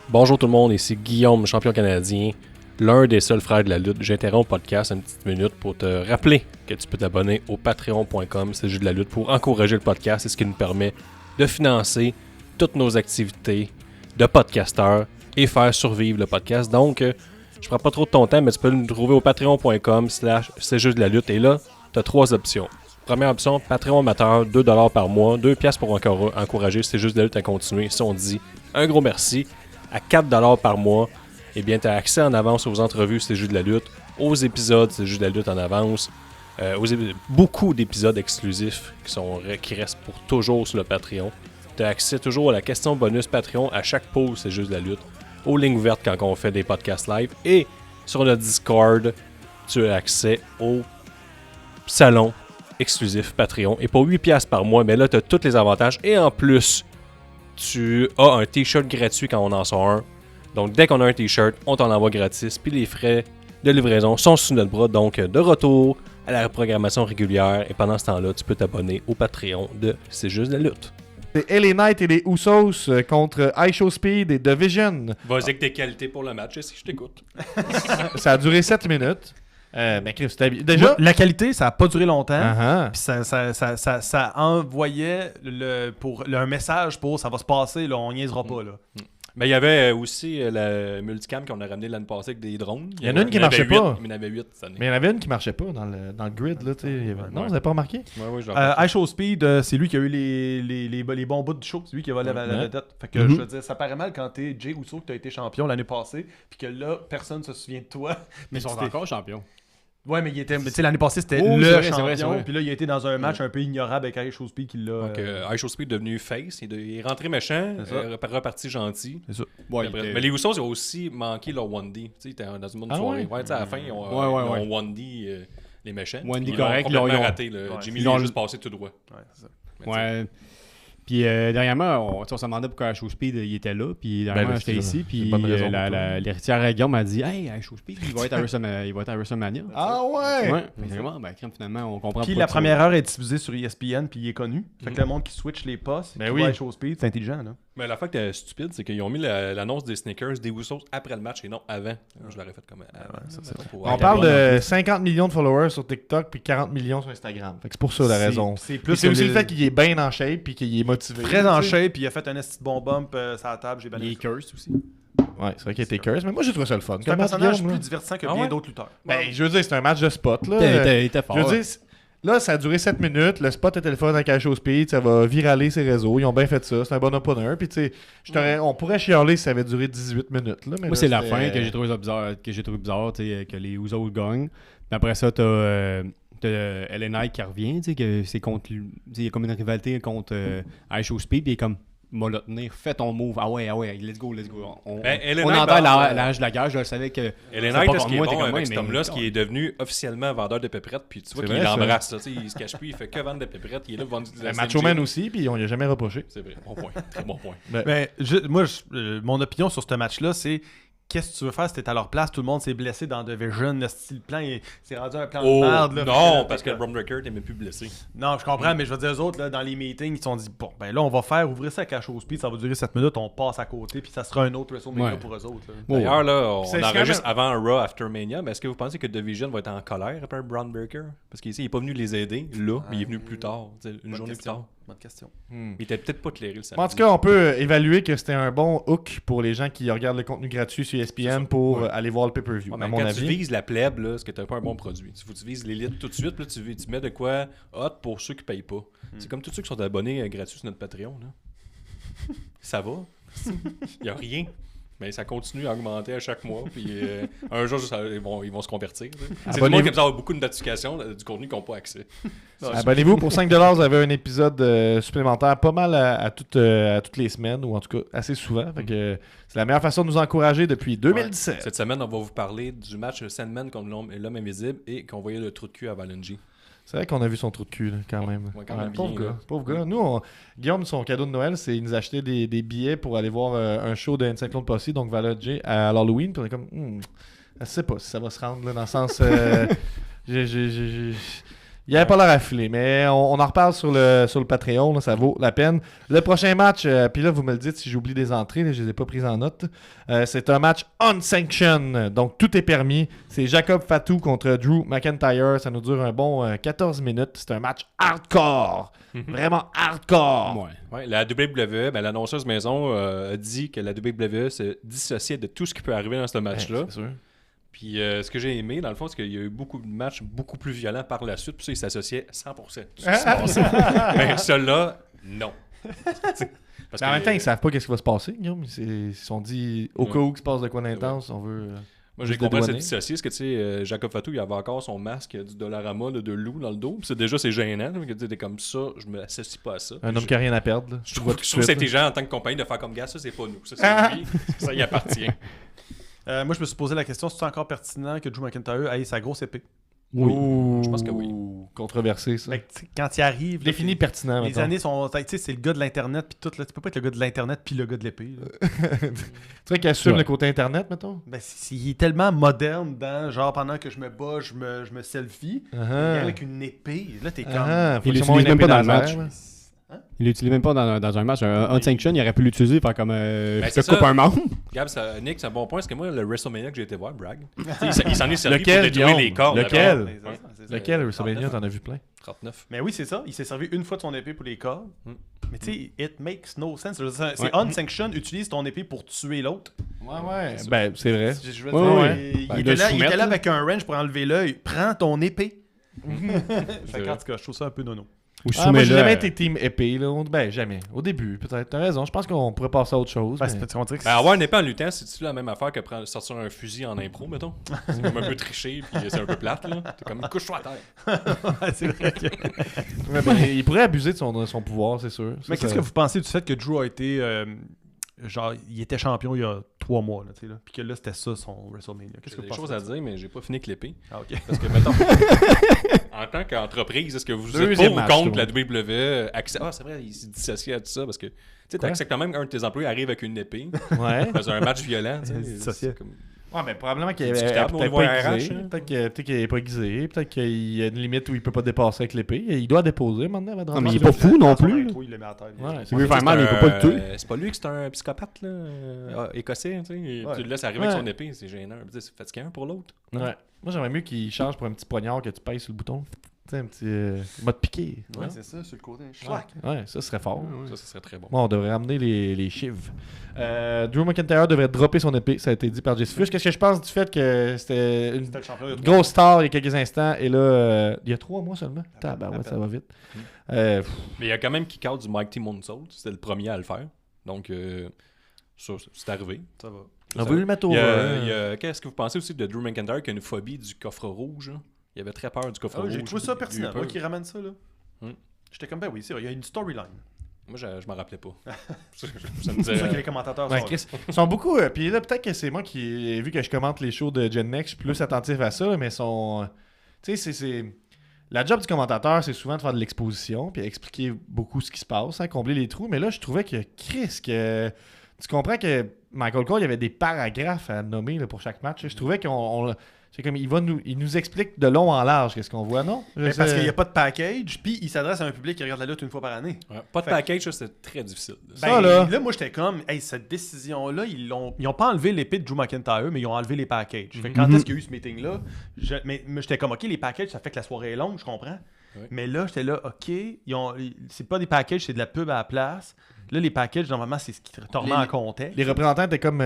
Bonjour tout le monde, ici Guillaume, champion canadien, l'un des seuls frères de la lutte. J'interromps le podcast une petite minute pour te rappeler que tu peux t'abonner au patreon.com, c'est juste de la lutte, pour encourager le podcast. C'est ce qui nous permet de financer toutes nos activités de podcasteurs et faire survivre le podcast. Donc, je prends pas trop de ton temps, mais tu peux nous trouver au patreon.com/ c'est juste de la lutte. Et là, tu as 3 options. Première option, Patreon amateur, 2$ par mois, 2$ pour encourager C'est juste de la lutte à continuer. Si on dit un gros merci, à 4$ par mois, eh bien, tu as accès en avance aux entrevues C'est juste de la lutte, aux épisodes C'est juste de la lutte en avance, beaucoup d'épisodes exclusifs qui restent pour toujours sur le Patreon. Tu as accès toujours à la question bonus Patreon à chaque pause C'est juste de la lutte, aux lignes ouvertes quand on fait des podcasts live, et sur le Discord, tu as accès au salon exclusif Patreon. Et pour 8$ par mois, mais là, tu as tous les avantages. Et en plus, tu as un t-shirt gratuit quand on en sort un. Donc, dès qu'on a un t-shirt, on t'en envoie gratis. Puis les frais de livraison sont sous notre bras. Donc, de retour à la programmation régulière. Et pendant ce temps-là, tu peux t'abonner au Patreon de C'est juste de la lutte. C'est LA Knight et les Usos contre iShow Speed et The Vision. Vas-y avec tes qualités pour le match, si je t'écoute. Ça a duré 7 minutes. Mais Chris, déjà... Moi, la qualité, ça a pas duré longtemps. Uh-huh. Puis ça envoyait un message pour ça va se passer, là, on niaisera pas. Là. Mais il y avait aussi la multicam qu'on a ramené l'année passée avec des drones. Il y en a une qui marchait pas. Il y en avait 8 cette année. Mais il y en avait une qui marchait pas dans le grid. Là, non, vous n'avez pas remarqué? Ouais, je l'ai High Show Speed, c'est lui qui a eu les bons bouts du show. C'est lui qui a volé la vedette. Fait que je veux dire, ça paraît mal quand t'es Jay Uso que t'as été champion l'année passée, puis que là, personne se souvient de toi. Mais ils sont encore champions. Ouais, mais tu sais, l'année passée, c'était Oh, le c'est vrai, champion. Puis là, il a été dans un match un peu ignorable avec High Show Speed qui l'a. Donc, High Show Speed est devenu face. Il est rentré méchant, reparti gentil. C'est ça. Ouais, Mais les Usos, ils ont aussi manqué leur 1D. Tu sais, ils étaient dans une bonne soirée. Ouais, tu sais, à la fin, ils ont 1D les méchants. 1D ils correct. Ils ont complètement raté. Jimmy ils ont juste passé tout droit. Ouais, c'est ça. Ouais. Puis dernièrement, on se demandait pourquoi Show Speed il était là. Puis dernièrement, j'étais ici. Puis l'héritière à Guillaume m'a dit Hey, Show Speed, il va être à WrestleMania. Ah ouais! Ouais. Finalement, on comprend Puis la première heure est diffusée sur ESPN, puis il est connu. Fait que le monde qui switch les postes, qui voit Show Speed, c'est intelligent, là. Mais la fois que t'es stupide, c'est qu'ils ont mis l'annonce des sneakers des Usos après le match et non avant. Je l'aurais fait comme avant. On parle de 50 millions de followers sur TikTok puis 40 millions sur Instagram. Fait que c'est pour ça la raison. C'est aussi le fait qu'il est bien en shape puis qu'il est motivé. Très en shape, puis il a fait un esti de bon bump sur la table. Il est cursed aussi. Ouais, c'est vrai qu'il était curse, mais moi j'ai trouvé ça le fun. C'est un personnage plus divertissant que bien d'autres lutteurs. Ben, je veux dire, c'est un match de spot. Là. Il était fort. Je veux dire, là, ça a duré 7 minutes. Le spot était le fun avec Show Speed. Ça va viraler ses réseaux. Ils ont bien fait ça. C'est un bon opener. Puis, tu sais, on pourrait chialer si ça avait duré 18 minutes. Là, mais moi, c'est la fin que j'ai trouvé bizarre, que les Usos gagnent. Puis après ça, t'as LA Knight qui revient, que c'est contre. Il y a comme une rivalité contre Show Speed. Puis il est comme. M'a le tenir, fais ton move. Ah ouais, let's go. On entend l'âge de la guerre, je le savais que. Ellen Knight, ce qui est bon avec cet homme-là, ce qui est devenu officiellement vendeur de péperettes, puis tu vois qu'il l'embrasse, il se cache plus, il fait que vendre des péperettes, il est là pour vendre du Macho Man aussi, puis on lui a jamais reproché. C'est vrai, bon point, très bon point. Mais mon opinion sur ce match-là, c'est qu'est-ce que tu veux faire si t'es à leur place? Tout le monde s'est blessé dans Division. Le style plan, c'est rendu un plan de merde. Là, non, parce que Brom Breakker t'es même plus blessé. Non, je comprends, mais je veux dire, eux autres, là, dans les meetings, ils se sont dit, bon, ben là, on va faire ouvrir ça à Show Speed, ça va durer 7 minutes, on passe à côté, puis ça sera un autre WrestleMania pour eux autres. Là. D'ailleurs, là, on enregistre avant Raw After Mania, mais est-ce que vous pensez que Division va être en colère après Brom Breakker? Parce qu'il n'est pas venu les aider, là, mais il est venu plus tard, une journée plus tard. Bonne question. Il était peut-être pas clairé le samedi. En tout cas, on peut évaluer que c'était un bon hook pour les gens qui regardent le contenu gratuit sur ESPN pour aller voir le pay-per-view. À mon avis. Tu vises la plèbe, là, c'est que t'as pas un bon produit. Il faut que tu vises l'élite tout de suite, puis là, tu mets de quoi hot pour ceux qui payent pas. C'est comme tous ceux qui sont abonnés gratuits sur notre Patreon. Là. Ça va. Il n'y a rien. Mais ça continue à augmenter à chaque mois. Puis un jour, ils vont se convertir. C'est le monde qui a beaucoup de notifications du contenu qu'ils n'ont pas accès. Abonnez-vous pour 5$. Vous avez un épisode supplémentaire pas mal à toutes les semaines, ou en tout cas assez souvent. Fait que, c'est la meilleure façon de nous encourager depuis 2017. Ouais. Cette semaine, on va vous parler du match Sandman contre l'homme invisible et qu'on voyait le trou de cul à Valungi. C'est vrai qu'on a vu son trou de cul, là, quand même. Ouais, quand même pauvre gars. Nous, Guillaume, son cadeau de Noël, c'est qu'il nous a acheté des billets pour aller voir un show de Encyclone Posse, donc Valodje, à l'Halloween. Puis on est comme, je sais pas si ça va se rendre, là, dans le sens... Il n'y avait pas l'air affilé, mais on en reparle sur le Patreon, là, ça vaut la peine. Le prochain match, puis là, vous me le dites si j'oublie des entrées, là, je ne les ai pas prises en note. C'est un match unsanctioned, donc tout est permis. C'est Jacob Fatu contre Drew McIntyre. Ça nous dure un bon 14 minutes. C'est un match hardcore. Vraiment hardcore. Ouais, la WWE, l'annonceuse maison a dit que la WWE se dissociait de tout ce qui peut arriver dans ce match-là. C'est sûr. Puis ce que j'ai aimé, dans le fond, c'est qu'il y a eu beaucoup de matchs beaucoup plus violents par la suite. Puis ça, ils s'associaient 100% de ce qui se passait. Mais celui-là, non. Parce en même temps, ils savent pas ce qui va se passer, Guillaume. Ils se sont dit, au cas où il se passe de quoi d'intense, on veut... Moi, j'ai compris cette dissocier, parce que tu sais, Jacob Fatu, il avait encore son masque du Dollarama de loup dans le dos. Puis c'est gênant. T'es comme ça, je me associe pas à ça. Un homme qui a rien à perdre. Là. Je trouve que c'est intelligent en tant que compagnie de faire comme gars, ça c'est pas nous. Ça c'est lui, ça y appartient. Moi, je me suis posé la question, si c'est encore pertinent que Drew McIntyre ait sa grosse épée? Oui. Je pense que oui. Controversé, ça. Mais quand il arrive... Défini pertinent, les années sont... Tu sais, c'est le gars de l'Internet, puis tout. Là, tu peux pas être le gars de l'Internet puis le gars de l'épée. Tu sais qu'il assume le côté Internet, mettons? Ben, il est tellement moderne dans, genre, pendant que je me bats, je me selfie. Il est avec une épée. Là, t'es comme... Il l'utilise même pas dans le match. Il l'utilise même pas dans un match. Un unsanction, il aurait pu l'utiliser, faire comme je te c'est coupe ça. un membre. Gab, Nick, c'est un bon point. Parce que moi, le WrestleMania que j'ai été voir, brag, il s'en est servi Lequel, pour détruire Guillaume? les cordes. Lequel? Ouais. Lequel, WrestleMania, t'en as vu plein? 39. Mais oui, c'est ça. Il s'est servi une fois de son épée pour les cordes. Mais tu sais, it makes no sense. C'est Ouais. unsanctioned, utilise ton épée pour tuer l'autre. Ouais. Ben, c'est vrai. Je veux Ouais, dire, ouais. il Ben, était de là, il soumettre, était là là. avec un wrench pour enlever l'œil. Prends ton épée. Fait qu'en tout cas, je trouve ça un peu nono. Ou Moi, j'ai soumets-le. jamais été team épée, là. Ben, jamais. Au début, peut-être. T'as raison. Je pense qu'on pourrait passer à autre chose. Ben, mais- on dirait que Ben, avoir une épée en luttant, c'est-tu la même affaire que sortir un fusil en impro, mettons? C'est comme un peu triché, puis c'est un peu plate, là. T'es comme, couche-toi à terre. c'est vrai que... Ouais, ben, il pourrait abuser de son pouvoir, c'est sûr. Mais Ça, qu'est-ce ça- que vous pensez du fait que Drew a été... genre, il était champion il y a 3 mois, là, tu sais, là. Puis que là, c'était ça, son WrestleMania. Qu'est-ce que J'ai vous des pensez? choses à dire, mais j'ai pas fini avec l'épée. Ah, ok. Parce que, mettons, en tant qu'entreprise, est-ce que vous êtes Deuxième pour ou match, contre tout la le WWE? Ah, c'est vrai, il s'est dissocié à tout ça parce que, tu sais, t'acceptes quand même qu'un de tes employés arrive avec une épée Ouais. dans un match violent, tu sais. Il se dissociait. c'est comme- Ouais, mais probablement qu'il C'est est discutable au peut-être niveau pas RH, aiguisé. hein. Peut-être qu'il est pas aiguisé. Peut-être qu'il y a une limite où il peut pas dépasser avec l'épée. Il doit déposer maintenant avant de Non, mais rentrer il est pas sur- fou non Dans son plus. intro, il le met à terre. Ouais, S'il veut faire mal, il peut pas le tuer. C'est pas lui que c'est un psychopathe, là, écossais, tu sais. Et Ouais. Tu le laisses arriver Ouais. avec son épée, c'est gênant. C'est fatigué un pour l'autre. Ouais. Moi, j'aimerais mieux qu'il change pour un petit poignard que tu pèses sur le bouton. Tu sais, un petit mode piqué. Ouais, c'est ça, sur le côté. Ouais, ça serait fort. Ça serait très bon. Bon, on devrait ramener les chiffres. Drew McIntyre devrait dropper son épée. Ça a été dit par Jesse Fush. Qu'est-ce que je pense du fait que c'était une C'était le champion. grosse star il y a quelques instants et là, il y a 3 mois seulement. Ouais, ça va vite. Mais il y a quand même kick out du Mighty Moonsault. C'était le premier à le faire. Donc, ça, c'est arrivé. Ça va. On veut le mettre au... Qu'est-ce que vous pensez aussi de Drew McIntyre qui a une phobie du coffre rouge? Là? Il avait très peur du coffre rouge. J'ai trouvé ça Il a eu pertinent. peur. Moi qui ramène ça, là. Hmm. J'étais comme, ben oui, c'est vrai, il y a une storyline. Moi, je m'en rappelais pas. ça me C'est disait, ça que les commentateurs Ouais, sont. Chris, ils sont beaucoup. Puis là, peut-être que c'est moi qui ai vu que je commente les shows de Gen Next, je suis plus attentif à ça, mais sont. Tu sais, c'est. La job du commentateur, c'est souvent de faire de l'exposition, puis expliquer beaucoup ce qui se passe, hein, combler les trous. Mais là, je trouvais que Chris, que. Tu comprends que Michael Cole, il y avait des paragraphes à nommer là, pour chaque match. Je trouvais qu'on. C'est comme il nous explique de long en large qu'est-ce qu'on voit, non? Mais parce qu'il n'y a pas de package, puis il s'adresse à un public qui regarde la lutte une fois par année. ouais, pas de package, ça, c'est très difficile. Ça, Ben, là. moi, j'étais comme, hey, cette décision-là, ils ont pas enlevé l'épée de Drew McIntyre, mais ils ont enlevé les packages. Fait que quand est-ce qu'il y a eu ce meeting-là, mais j'étais comme, OK, les packages, ça fait que la soirée est longue, je comprends. Ouais. Mais là, j'étais là, OK, c'est pas des packages, c'est de la pub à la place. Là, les packages, normalement, c'est ce qui te remet en contexte. Les représentants étaient comme.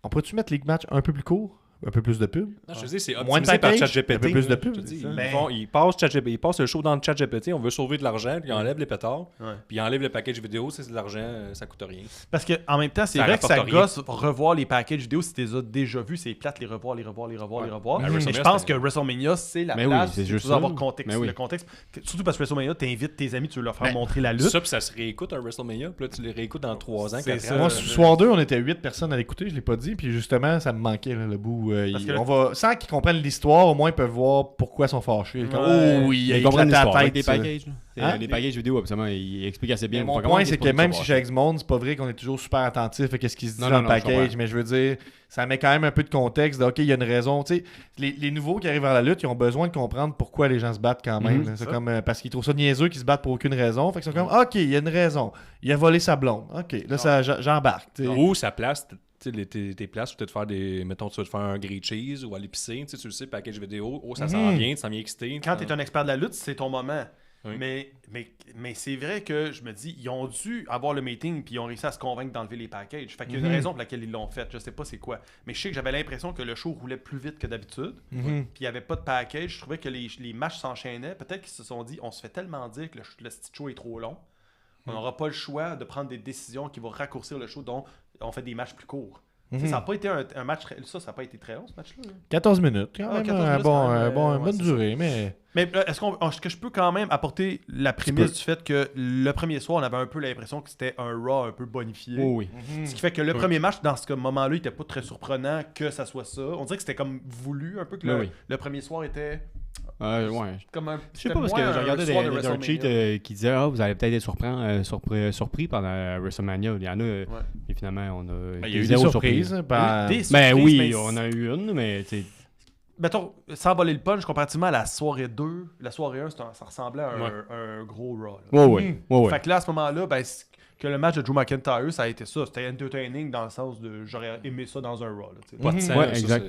On pourrait-tu mettre les matchs un peu plus courts? Un peu plus de pub? Non, je te dis, c'est Moins de optimisé par package, ChatGPT. un peu plus de pub, Je te dis, c'est ça. ils passent le show dans le ChatGPT, on veut sauver de l'argent, puis ils enlèvent les pétards, Ouais. puis ils enlèvent le package vidéo, c'est de l'argent, ça coûte rien. Parce que en même temps, c'est Ça vrai que ça rapporte rien. gosse revoir les packages vidéo si tu les as déjà vus, c'est plate les revoir. Ben, Mais WrestleMania, je pense c'était- que WrestleMania, c'est la Mais oui, place c'est où tu juste dois ça. avoir contexte, Mais oui. le contexte. Surtout parce que WrestleMania, t'invites tes amis, tu veux leur faire Ben, montrer la lutte. Ça, puis ça se réécoute un WrestleMania, puis là, tu les réécoutes dans 3 ans, C'est 4 ça. ans. Moi, ce soir 2, on était 8 personnes à l'écouter, je l'ai pas dit, puis justement, ça me manquait là, le bout. Parce que là- on va, sans qu'ils comprennent l'histoire, au moins ils peuvent voir pourquoi ils sont fâchés. Comme, Ouais. oh oui, il a Ils comprennent éclaté l'histoire la avec tête. des ça. packages. Là. Hein? Les packages vidéo, absolument, il explique assez bien. Mais mon pourquoi point, comment c'est que les même produits si sont chez X-Monde, c'est pas vrai qu'on est toujours super attentif à ce qui se dit Non, dans non, le non, je package, comprends. mais je veux dire, ça met quand même un peu de contexte de, OK, il y a une raison. Tu sais, les nouveaux qui arrivent vers la lutte, ils ont besoin de comprendre pourquoi les gens se battent quand même. Mhm, là. C'est ça. comme, parce qu'ils trouvent ça niaiseux qu'ils se battent pour aucune raison. Fait qu'ils sont comme, OK, il y a une raison. Il a volé sa blonde. OK, là, ça, j'embarque. tu sais. Ou sa place, tu sais, tes places, tu vas te faire des. Mettons, tu vas te faire un grilled cheese ou aller pisser, tu sais, tu le sais, package vidéo, oh, ça s'en vient, tu s'en viens excité. Quand tu es un expert de la lutte, c'est ton moment. Oui. Mais c'est vrai que je me dis, ils ont dû avoir le meeting puis ils ont réussi à se convaincre d'enlever les packages. Fait qu'il y a une raison pour laquelle ils l'ont fait. Je sais pas c'est quoi. Mais je sais que j'avais l'impression que le show roulait plus vite que d'habitude. Mhm. Puis il n'y avait pas de package. Je trouvais que les matchs s'enchaînaient. Peut-être qu'ils se sont dit, on se fait tellement dire que le petit show est trop long. On n'aura pas le choix de prendre des décisions qui vont raccourcir le show, donc on fait des matchs plus courts. Tu sais, ça n'a pas été un match. Ça n'a pas été très long ce match-là. là. 14 minutes, quand Ah, même. 14 un minutes, bon, quand même, ouais, bonne c'est durée, mais. Mais est-ce que je peux quand même apporter la prémisse du fait que le premier soir, on avait un peu l'impression que c'était un Raw un peu bonifié. Oh oui. Ce qui fait que le premier match, dans ce moment-là, il était pas très surprenant que ça soit ça. On dirait que c'était comme voulu, un peu que Oui. le premier soir était Ouais. comme un. Je sais pas, parce que j'ai regardé des cheats qui disaient vous allez peut-être être surpris pendant WrestleMania. Il y en a, et finalement, on a. Il y a eu des zéro surprises. surprise. ben, Des Ben surprises, oui, mais on a eu une, mais tu sais. mettons, sans voler le punch, comparativement à la soirée 2, la soirée 1, ça ressemblait à un gros Raw. Là. Ouais. Fait que là, à ce moment-là, ben, que le match de Drew McIntyre, ça a été ça. C'était entertaining dans le sens de j'aurais aimé ça dans un Raw. Là, Pas de sang, Ouais, ça, exact.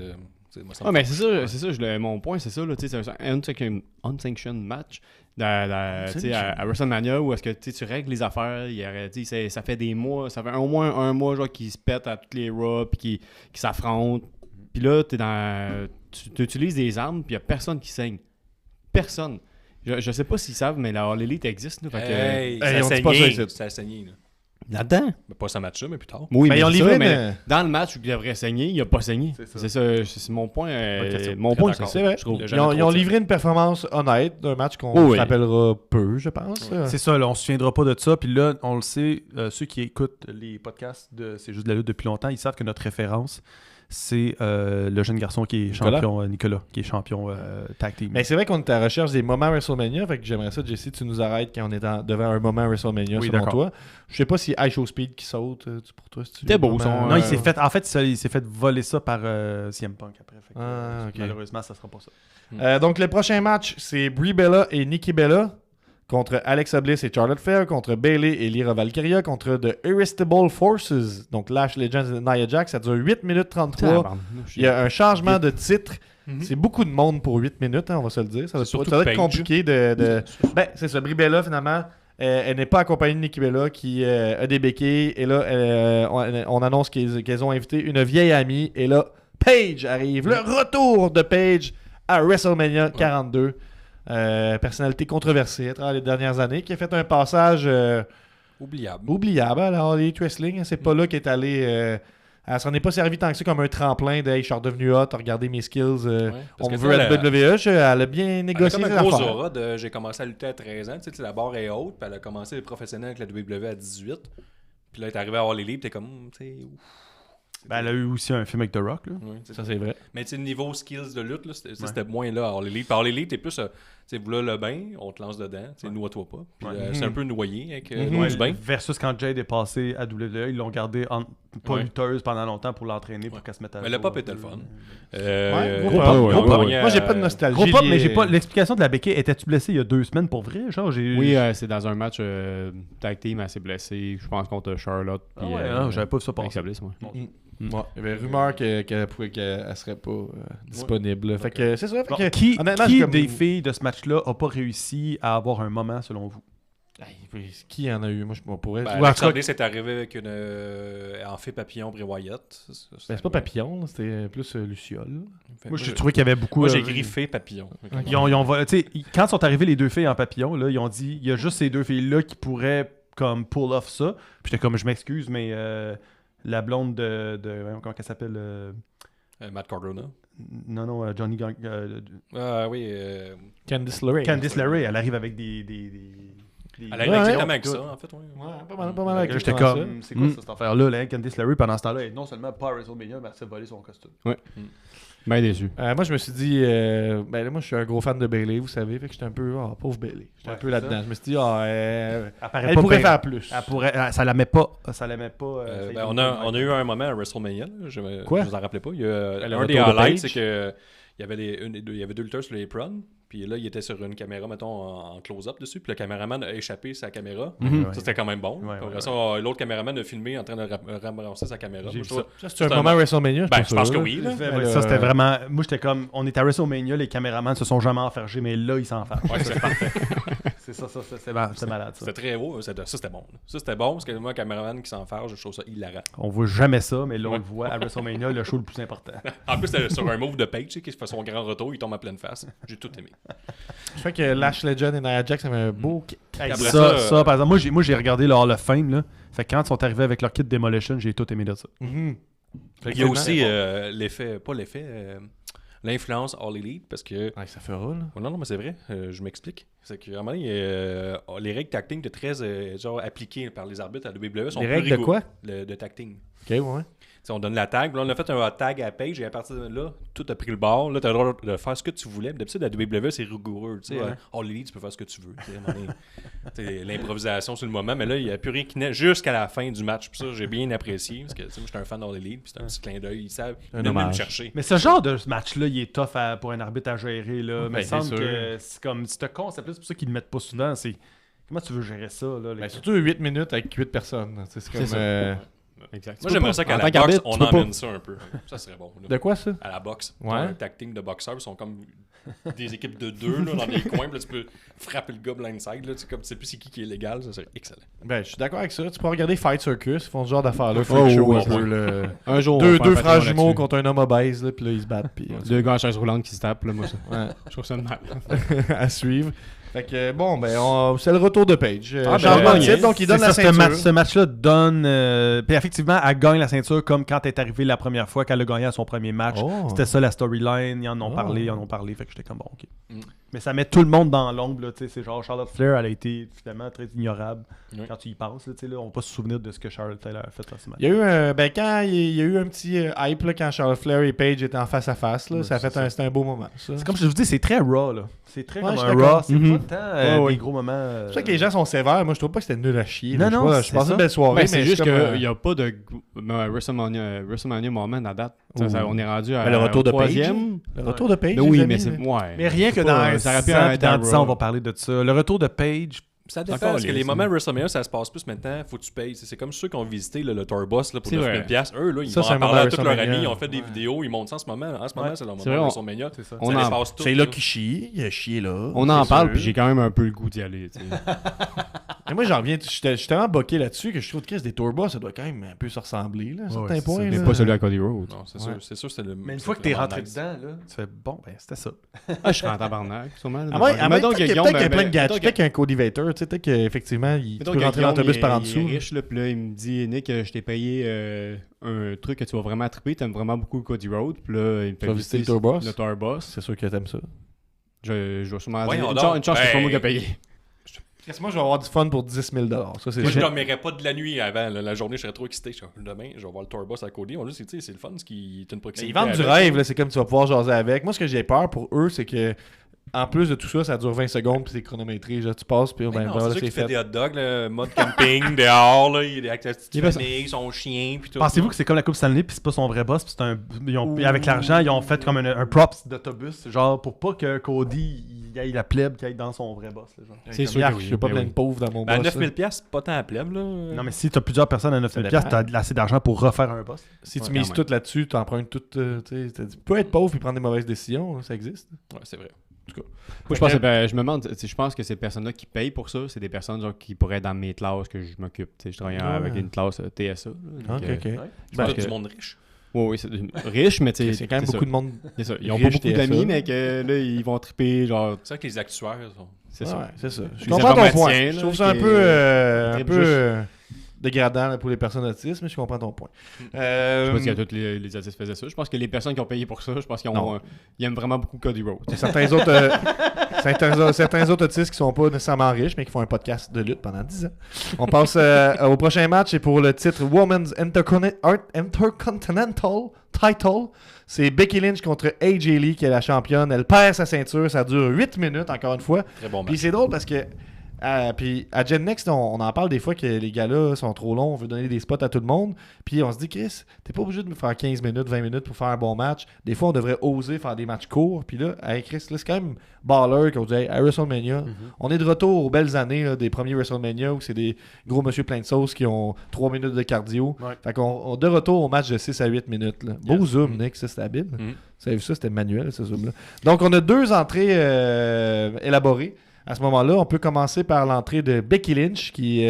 moi, ça me mais fait c'est ça, mon point, c'est ça, là, c'est un unsanctioned match à WrestleMania où est-ce que tu règles les affaires, ça fait des mois, ça fait au moins un mois genre, qu'ils se pètent à toutes les Raw puis qui s'affrontent. Puis là, tu utilises des armes puis il n'y a personne qui saigne. Personne. Je sais pas s'ils savent, mais la All Elite existe. Là, fait que, on dit pas ça ici. ça a saigné. Là. là-dedans? Mais pas ce match-là, mais plus tard. Oui, Mais ils ont c'est livré ça, une- mais dans le match où il devrait saigner, il n'a pas saigné. C'est ça. C'est mon point. question. Mon Très point, d'accord. C'est vrai. je trouve. Le Ils ont trop livré une performance honnête d'un match qu'on Oui. se rappellera peu, je pense. C'est ça, là, on se souviendra pas de ça. Puis là, on le sait, ceux qui écoutent les podcasts de C'est juste de la lutte depuis longtemps, ils savent que notre référence, c'est le jeune garçon qui est Nicolas. champion, Nicolas, qui est champion tag team. Mais c'est vrai qu'on est à la recherche des moments WrestleMania, fait que j'aimerais ça, Jesse, tu nous arrêtes quand on est devant un moment WrestleMania, Oui, selon d'accord. toi. Je sais pas si High Show Speed qui saute, pour toi, c'est C'était beau, son, Non, il s'est fait, en fait, il s'est fait voler ça par CM Punk après. Fait que, Ah, ok. malheureusement, ça sera pas ça. Donc, le prochain match, c'est Brie Bella et Nikki Bella contre Alexa Bliss et Charlotte Flair, contre Bayley et Lyra Valkyria, contre The Irresistible Forces, donc Lash Legends et Nia Jax. Ça dure 8 minutes 33. Il y a un changement de titre. C'est beaucoup de monde pour 8 minutes, hein, on va se le dire. Ça va, C'est surtout ça va être Paige. compliqué de... Ben, c'est ça. Brie Bella, finalement, elle n'est pas accompagnée de Nikki Bella qui a des béquilles. Et là, on annonce qu'elles ont invité une vieille amie. Et là, Paige arrive. Le retour de Paige à WrestleMania 42. Personnalité controversée à travers les dernières années, qui a fait un passage oubliable à la All Elite Wrestling. C'est pas là qu'elle est allée... elle s'en est pas servi tant que ça comme un tremplin de « Hey, je suis redevenu hot, regardez mes skills, on que me veut à la WWE ». Elle a bien Elle a négocié comme ses un gros affaires. aura de j'ai commencé à lutter à 13 ans, tu sais, la barre est haute, puis elle a commencé le professionnel avec la WWE à 18. Puis là, elle est arrivée à All Elite, t'es comme, tu sais, ouf. Ben, elle a eu aussi un film avec The Rock. Là. Ouais, c'est Ça, c'est vrai. Mais tu sais, niveau skills de lutte, là, c'était moins là à All Elite. Puis All Elite, t'es plus, tu sais, voilà le bain, on te lance dedans, tu sais, noie-toi pas. Puis c'est un peu noyé avec l'eau du bain. Versus quand Jade est passé à WWE, ils l'ont gardé pas Ouais. lutteuse pendant longtemps pour l'entraîner pour qu'elle se mette à Mais jour. le pop était le fun. Gros pop, ils ont gros pop. gagné Moi, j'ai à- pas de nostalgie. Gros pop, liée- mais j'ai pas l'explication de la béquille. Étais-tu blessé il y a 2 semaines pour vrai? Genre, Oui, c'est dans un match tag team assez blessé, je pense, contre Charlotte. Ah ouais, j'avais pas vu ça passer. Alexa Bliss, moi. Ouais. Il y avait rumeur qu'elle serait pas disponible. Fait que c'est ça. Fait Bon, que, qui honnêtement, j'ai comme- des filles de ce match-là a pas réussi à avoir un moment selon vous? Qui en a eu? Moi, je pourrais... Ben, Ou en tout Alexa cas, Bliss est arrivé avec une en fait papillon Bray Wyatt. c'est pas Papillon, c'était plus Luciole. Moi, j'ai trouvé qu'il y avait beaucoup... Moi, j'ai écrit fée papillon. Ils ont tu sais, quand sont arrivés les 2 filles en papillon, là, ils ont dit il y a juste ces 2 filles-là qui pourraient comme pull off ça. Puis j'étais comme je m'excuse, mais la blonde voyons, comment elle s'appelle Matt Cardona. Non, Johnny Gang. Ah oui. Candice LeRae. Candice LeRae, elle arrive avec des Elle Ouais, arrive exactement ouais, avec tout. ça, en fait. Ouais. Ouais, pas mal avec J'étais justement comme, c'est quoi ça, cette affaire-là? Là, Candice LeRae, pendant ce temps-là, elle est non seulement pas à WrestleMania, mais elle s'est volé son costume. Bien déçu. Moi, je me suis dit, ben là, moi, je suis un gros fan de Bayley, vous savez, fait que j'étais un peu, pauvre Bayley. J'étais un peu c'est là-dedans. ça. Je me suis dit, paraît elle pas pourrait pire. faire plus. Elle pourrait, ça la met pas. Ça la met pas. Ben, on a eu un moment à WrestleMania. Là, Quoi? Je vous en rappelais pas. Il y a Le un des retour de highlights, Paige. c'est que il y avait 2 lutteurs sur l'apron. Puis là, il était sur une caméra, mettons, en close-up dessus. Puis le caméraman a échappé sa caméra. Ça, c'était quand même bon. Ouais, Après ouais, ça, l'autre caméraman a filmé en train de ramasser sa caméra. J'ai Moi, vu je trouve- Ça, c'est un moment WrestleMania, Ben, pas je pense sûr, que là. oui. Là. Ouais, ça, c'était vraiment. Moi, j'étais comme. On est à WrestleMania, les caméramans se sont jamais enfargés, mais là, ils s'enfargent. Ouais, c'est parfait. C'est ça, c'est malade, ça. C'était très haut. Ça, c'était bon. Ça, c'était bon parce que moi, un caméraman qui s'enfarge, je trouve ça hilarant. On voit jamais ça, mais là, on le voit à WrestleMania, le show le plus important. En plus, c'était sur un move de Page, tu sais, qui fait son grand retour, il tombe à pleine face. J'ai tout aimé. Je crois que Lash Legend et Nia Jax avaient un beau kick. Hey, Après ça, ça, par exemple, moi, j'ai regardé le Hall of Fame, là. Fait que quand ils sont arrivés avec leur kit Demolition, j'ai tout aimé de ça. Il y a aussi l'effet, pas l'effet, l'influence All Elite, parce que... Ouais, ça fera, là. Oh, non, mais c'est vrai, je m'explique. C'est que, à un moment donné, les règles tag team étaient très genre, appliquées par les arbitres à la WWE. Sont Les plus règles de quoi? De tag team. Ok, ouais. T'sais, on donne la tag, là, on a fait un hot tag à la page, et à partir de là, tout a pris le bord. Là, t'as le droit de faire ce que tu voulais. D'habitude, la WWE, c'est rigoureux. All Elite, tu peux faire ce que tu veux. L'improvisation sur le moment, mais là, il n'y a plus rien qui naît jusqu'à la fin du match. Puis ça, j'ai bien apprécié, parce que moi, j'étais un fan d'All Elite, puis c'est un petit clin d'œil. Ils savent, ils viennent me chercher. Mais ce genre de match-là, il est tough pour un arbitre à gérer. Là. Mais il me semble sûr. que c'est comme ce concept-là, c'est pour ça qu'ils ne le mettent pas souvent. C'est comment tu veux gérer ça? Là, Ben, surtout 8 minutes avec 8 personnes. C'est comme. Exact. Moi, j'aimerais ça qu'à en la tant boxe, qu'arbitre, on tu peux pas- emmène ça un peu. Ça serait bon. Là. De quoi ça? À la boxe. Ouais. Un tag team de boxeurs, ils sont comme des équipes de 2 là, dans des coins. Puis là, tu peux frapper le gars blindside. Là, tu sais plus c'est qui est légal. Ça serait excellent. Ben, je suis d'accord avec ça. Tu peux regarder Fight Circus. Ils font ce genre d'affaires-là. Oh, Freak show, ouais, un peu, ouais. là. Un jour, Deux on va faire un frères Patreon jumeaux là-dessus. contre un homme obèse, là, puis là, ils se battent. Puis, Deux gars en chaise roulante qui se tapent, là, moi, ça. ouais, Je trouve ça de mal. à suivre. Fait que, bon, ben, c'est le retour de Page. ben, Changement de ouais, titre, donc il donne c'est la ça, ceinture. ce match-là donne. Puis effectivement, elle gagne la ceinture comme quand elle est arrivée la première fois qu'elle a gagné à son premier match. Oh. C'était ça la storyline. Ils en ont Oh. parlé, ils en ont parlé. Fait que j'étais comme bon, ok. Mm. Mais ça met tout le monde dans l'ombre. Là, tu sais, c'est genre Charlotte Flair, elle a été finalement très ignorable Oui. quand tu y penses. Là, tu sais, là, on va pas se souvenir de ce que Charlotte Flair a fait dans ce match. Il y a eu, quand il y a eu un petit hype là, quand Charlotte Flair et Page étaient en face à face. Là, Ouais, ça a fait c'est ça. c'était un beau moment. Ça. C'est comme je vous dis, c'est très raw. Là. C'est très Ouais, comme je un suis d'accord. raw. C'est Mhm. pas tant Ouais, des gros moments. C'est pour ça que les gens sont sévères. Moi, je trouve pas que c'était nul à chier. Non, là. non, je c'est passais ça. une belle soirée, Ben, mais c'est juste comme, qu'il n'y a pas de WrestleMania moment à date. On est rendu à le retour de Page. troisième. Le retour de Page. Ben oui, les mais amis, c'est. là. Ouais. Mais rien que C'est pas- dans ça 10 aurait pu ans, être puis dans un 10 ans, on Raw. va parler de ça. Le retour de Page, Ça dépend, Encore parce que les- les moments WrestleMania, ça se passe plus maintenant, faut que tu payes. C'est comme ceux qui ont visité le Tour Boss là, pour C'est 9000 vrai. $. Eux, là, ils Ça, vont c'est en un parler moment à toute leur WrestleMania. ami, ils ont fait des Ouais. vidéos, ils montent ça en ce moment. En ce moment, Ouais. c'est le moment C'est vrai, WrestleMania. c'est ça. On Ça en- dépasse tout. C'est là qui chie. Il a chié là. On en c'est parle, sûr. puis j'ai quand même un peu le goût d'y aller. tu sais. Mais moi, j'en reviens. Je suis tellement boqué là-dessus que je trouve que des Tourbas, ça doit quand même un peu se ressembler. Là, à certains c'est points. ça. là. Mais pas celui à Cody Rhodes. Non, c'est Ouais. sûr, c'est le. Mais une c'est fois que t'es vraiment rentré nice. dedans, là, tu fais bon, ben c'était ça. Ah, je suis en tabarnak, sûrement. Ah ouais, Mettons peut-être qu'il y Guillaume, a plein de ben, gadgets. mettons Peut-être qu'il y a un Cody Vader. Tu sais, peut-être qu'effectivement, tu Mettons peux que rentrer Guillaume, l'autobus par en il dessous. est riche, là, puis là, il me dit, Nick, je t'ai payé un truc que tu vas vraiment triper, t'aimes vraiment beaucoup Cody Rhodes, puis là, il me Tu fait vas visiter le Tour Boss? Le Tour Boss. C'est sûr que t'aimes ça. Je vais sûrement Voyons dire donc. une chance que c'est pas Ben, moi qui a payé. Moi, je vais avoir du fun pour 10 000 Ça, c'est Moi, je sûr. dormirais pas de la nuit avant. là. La journée, je serais trop excité. Je suis comme, demain, je vais voir le Tour Boss à Cody. On dit, c'est le fun, c'est qu'il est une proximité. Ils vendent du avec. rêve, là, c'est comme tu vas pouvoir jaser avec. Moi, ce que j'ai peur pour eux, c'est que en plus de tout ça, ça dure 20 secondes puis c'est chronométré. Genre, tu passes puis Mais ben, non, voilà, c'est sûr c'est qu'il fait fait. des hot dogs, le mode camping, dehors, là, il est avec sa petite Il fait famille, son chien, puis tout. Pensez-vous que c'est comme la Coupe Stanley, puis c'est pas son vrai boss, puis c'est un. Puis avec l'argent, ils ont fait comme un props d'autobus, genre pour pas que Cody il aille la plèbe qui aille dans son vrai boss. Là, genre. C'est sûr que oui, Je veux pas ben plein oui. de pauvres dans mon Ben, boss. 9000 $, c'est pas tant à plèbe, là. Non, mais si t'as plusieurs personnes à 9000$, Ça t'as assez d'argent pour refaire un boss. Si tu Ouais, mises quand même. tout là-dessus, tu empruntes tout. Tu peux être pauvre et prendre des mauvaises décisions, là, ça existe. Ouais, c'est vrai. Moi, je me demande, je pense que ces personnes-là qui payent pour ça, c'est des personnes genre, qui pourraient être dans mes classes que je m'occupe. Tu sais, je travaille Ouais. avec une classe TSA. là, donc, Ok. C'est Ben, tout que- du monde riche. oui, c'est riche, mais tu sais. C'est quand même c'est beaucoup ça. de monde. C'est ça. Ils ont pas riche beaucoup TSA. d'amis, mais que là, ils vont triper, genre. C'est vrai que les actuaires sont. C'est Ouais, ça. c'est ça. Je Les comprends ton point. informaticiens, Je là, trouve ça un qui- peu, trippent juste. dégradant là, pour les personnes autistes, mais je comprends ton point. Je sais pas si tous les artistes faisaient ça. Je pense que les personnes qui ont payé pour ça, je pense qu'ils Non. ils aiment vraiment beaucoup Cody Rhodes. Il y a certains autres, certains autres autistes qui sont pas nécessairement riches, mais qui font un podcast de lutte pendant 10 ans. On passe au prochain match, et pour le titre Women's Intercontinental Title. C'est Becky Lynch contre AJ Lee qui est la championne. Elle perd sa ceinture, ça dure 8 minutes encore une fois. Très bon Puis match. c'est drôle parce que puis à Gen Next, on en parle des fois que les gars-là sont trop longs, on veut donner des spots à tout le monde. Puis on se dit, Chris, t'es pas obligé de me faire 15 minutes, 20 minutes pour faire un bon match. Des fois, on devrait oser faire des matchs courts. Puis là, hey Chris, là, c'est quand même baller qu'on dit, hey, à WrestleMania, on est de retour aux belles années là, des premiers WrestleMania où c'est des gros monsieur plein de sauce qui ont 3 minutes de cardio. Ouais. Fait qu'on de retour au match de 6 à 8 minutes. Là. Beau zoom, Nick, ça c'était habile. Mhm. Vous avez vu ça, c'était manuel, ce zoom-là. Donc, on a 2 entrées élaborées. À ce moment-là, on peut commencer par l'entrée de Becky Lynch, qui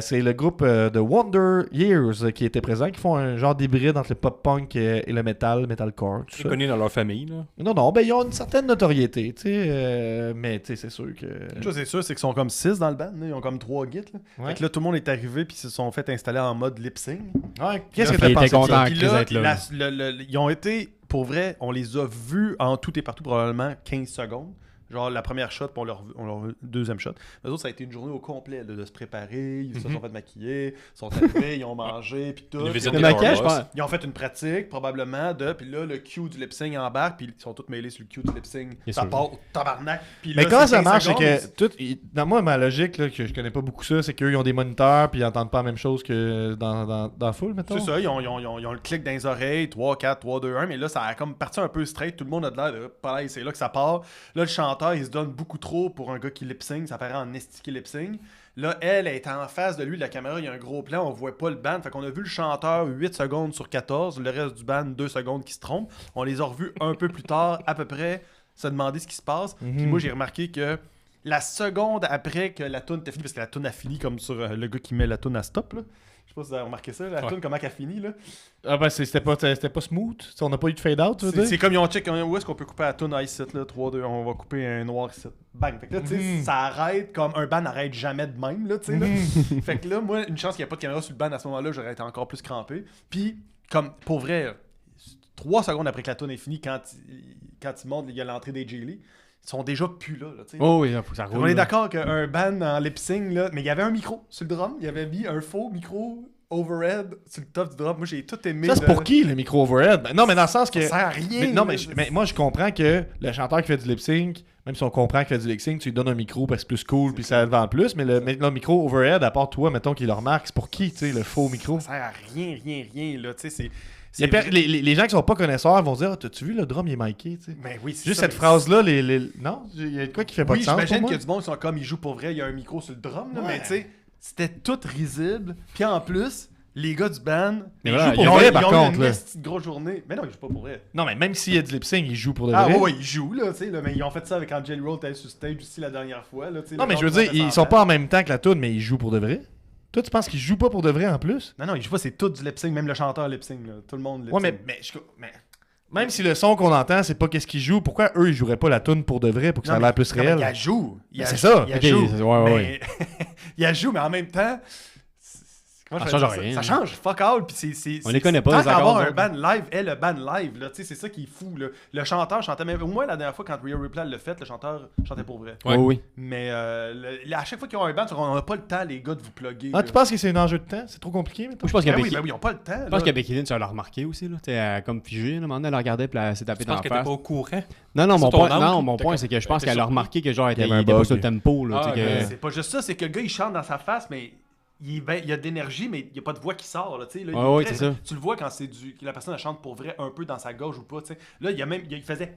c'est le groupe de Wonder Years qui était présent, qui font un genre d'hybride entre le pop-punk et le metalcore. Tout Très ça. connu dans leur famille, là. Non, ben ils ont une certaine notoriété, tu sais, mais tu sais, c'est sûr que... Une chose c'est sûr, c'est qu'ils sont comme 6 dans le band, là. Ils ont comme 3 guides. Ouais. Fait que là, tout le monde est arrivé puis ils se sont fait installer en mode lip sync. Ouais, qu'est-ce que Puis t'as il était pensé de content. ça? Puis qu'ils là, aient été là. ils ont été, pour vrai, on les a vus en tout et partout probablement 15 secondes. genre la première shot, puis on leur deuxième shot. Les autres, ça a été une journée au complet là, de se préparer. Ils se sont fait maquiller, sont arrivés, ils ont mangé, puis tout. Une visite Le des maquillage, Corboss. je pense. Ils ont fait une pratique, probablement, puis là, le cue du lip-sync embarque, puis ils sont tous mêlés sur le cue du lip-sync. Bien Ça sûr. part au tabarnak. Puis Mais là, comment c'est ça 15 marche, c'est secondes, que dans moi, ma logique, là, que je connais pas beaucoup ça, c'est qu'eux, ils ont des moniteurs puis ils entendent pas la même chose que dans la foule, mettons. C'est ça, ils ont le clic dans les oreilles, 3, 4, 3, 2, 1, mais là, ça a comme parti un peu straight, tout le monde a de l'air de pareil, c'est là que ça part. Là, le chanteur, il se donne beaucoup trop pour un gars qui lip-sync, ça paraît en esti qui lip-sync. Là, elle est en face de lui, de la caméra, il y a un gros plan, on voit pas le band, fait qu'on a vu le chanteur 8 secondes sur 14, le reste du band 2 secondes qui se trompe. On les a revus un peu plus tard, à peu près, se demander ce qui se passe. Puis moi, j'ai remarqué que la seconde après que la toune était finie, parce que la toune a fini comme sur le gars qui met la toune à stop, là. Je sais pas si vous avez remarqué ça, la toune, comment elle a fini, là. Ah ben c'était pas smooth. T'sais, on n'a pas eu de fade-out, tu veux dire? C'est comme ils ont check, où est-ce qu'on peut couper la toune ice set, là, 3, 2, on va couper un noir ici. Bang. Fait que là, tu sais, ça arrête comme un band n'arrête jamais de même, là, tu sais, là. Fait que là, moi, une chance qu'il n'y a pas de caméra sur le band à ce moment-là, j'aurais été encore plus crampé. Puis, comme, pour vrai, 3 secondes après que la toune est finie, quand ils montent, il y a l'entrée des J-Lee, ils sont déjà plus là, tu sais. Oh oui, il faut que ça roule. On est là. d'accord qu'un band en lip-sync, là, mais il y avait un micro sur le drum, il y avait mis un faux micro overhead sur le top du drum. Moi, j'ai tout aimé. Ça, c'est pour qui, le micro overhead? Ben, non, mais dans le sens que... Ça sert à rien. Mais, non, là. mais moi, je comprends que le chanteur qui fait du lip-sync, même si on comprend qu'il fait du lip-sync, tu lui donnes un micro parce que c'est plus cool puis ça le vend plus, mais le micro overhead, à part toi, mettons, qui le remarque, c'est pour qui, tu sais, le faux micro? Ça sert à rien, là, tu sais, Il y a les gens qui sont pas connaisseurs vont dire, t'as-tu vu, le drum, il est miké, tu sais. Ben oui, c'est Juste ça, cette mais- phrase-là, non? Il y a de quoi qui fait pas Oui, de sens pour j'imagine moi? qu'il y a du monde qui sont comme, ils jouent pour vrai, il y a un micro sur le drum, là, Ouais. mais tu sais, c'était tout risible. Puis en plus, les gars du band, Mais ils voilà, jouent pour ils ont vrai, vrai, ils par ont contre, eu une là. esti de grosse journée. Mais non, ils jouent pas pour vrai. Non, mais même s'il y a du lip-sync, ils jouent pour de Ah vrai. ouais, ils jouent, là, tu sais, là, mais ils ont fait ça avec quand Jelly Roll était sur stage aussi la dernière fois, là, tu sais. Non, le mais je veux temps dire, qu'on ils fait sont semblant. pas en même temps que la tune, mais ils jouent pour de vrai. Toi, tu penses qu'ils jouent pas pour de vrai en plus? Non, ils jouent pas, c'est tout du lip-sync, même le chanteur lip-sync, là. Tout le monde lip-sync. Ouais, mais même si le son qu'on entend, c'est pas qu'est-ce qu'ils jouent, pourquoi eux, ils joueraient pas la tune pour de vrai, pour que ça Non, a l'air mais- plus non, mais réel? Il la joue. Mais c'est ça. Il Ok, la joue. ouais, mais... ouais. il la joue, mais en même temps... Comment Ça je vais change dire rien. Ça change fuck all, puis On les connaît pas, tant les qu'à accords, avoir un nous band live, le band live, là, tu sais, c'est ça qui est fou, là. Le chanteur chantait même... Au moins, la dernière fois, quand Rhea Ripley l'a fait, le chanteur chantait pour vrai. Ouais. Oui. Mais à chaque fois qu'ils ont un band, on n'a pas le temps, les gars, de vous plugger. Ah, tu penses que c'est un enjeu de temps? C'est trop compliqué, mettons? Je pense qu'il y a Ben oui, Becky. ben oui, ils n'ont pas le temps. Je pense qu'il y a Becky Lynch, elle l'a remarqué aussi, là. Tu sais, elle a comme figé, là, un moment donné, elle la regardait, puis elle s'est tapée Je dans pense la qu'elle était face. pas au courant. Non, C'est mon ton point, angle, non, mon t'es point, comme- c'est que je pense t'es qu'elle a surpris. remarqué que genre, Il y elle avait un était pas bug. sur le tempo, là. Ah, tu sais, ouais. que- C'est pas juste ça, c'est que le gars, il chante dans sa face, mais il y a de l'énergie, mais il n'y a pas de voix qui sort. Là, tu sais, là, il Ouais, est ouais, très- c'est ça. Tu le vois quand c'est que la personne elle chante pour vrai un peu dans sa gorge ou pas. Tu sais. Là, il faisait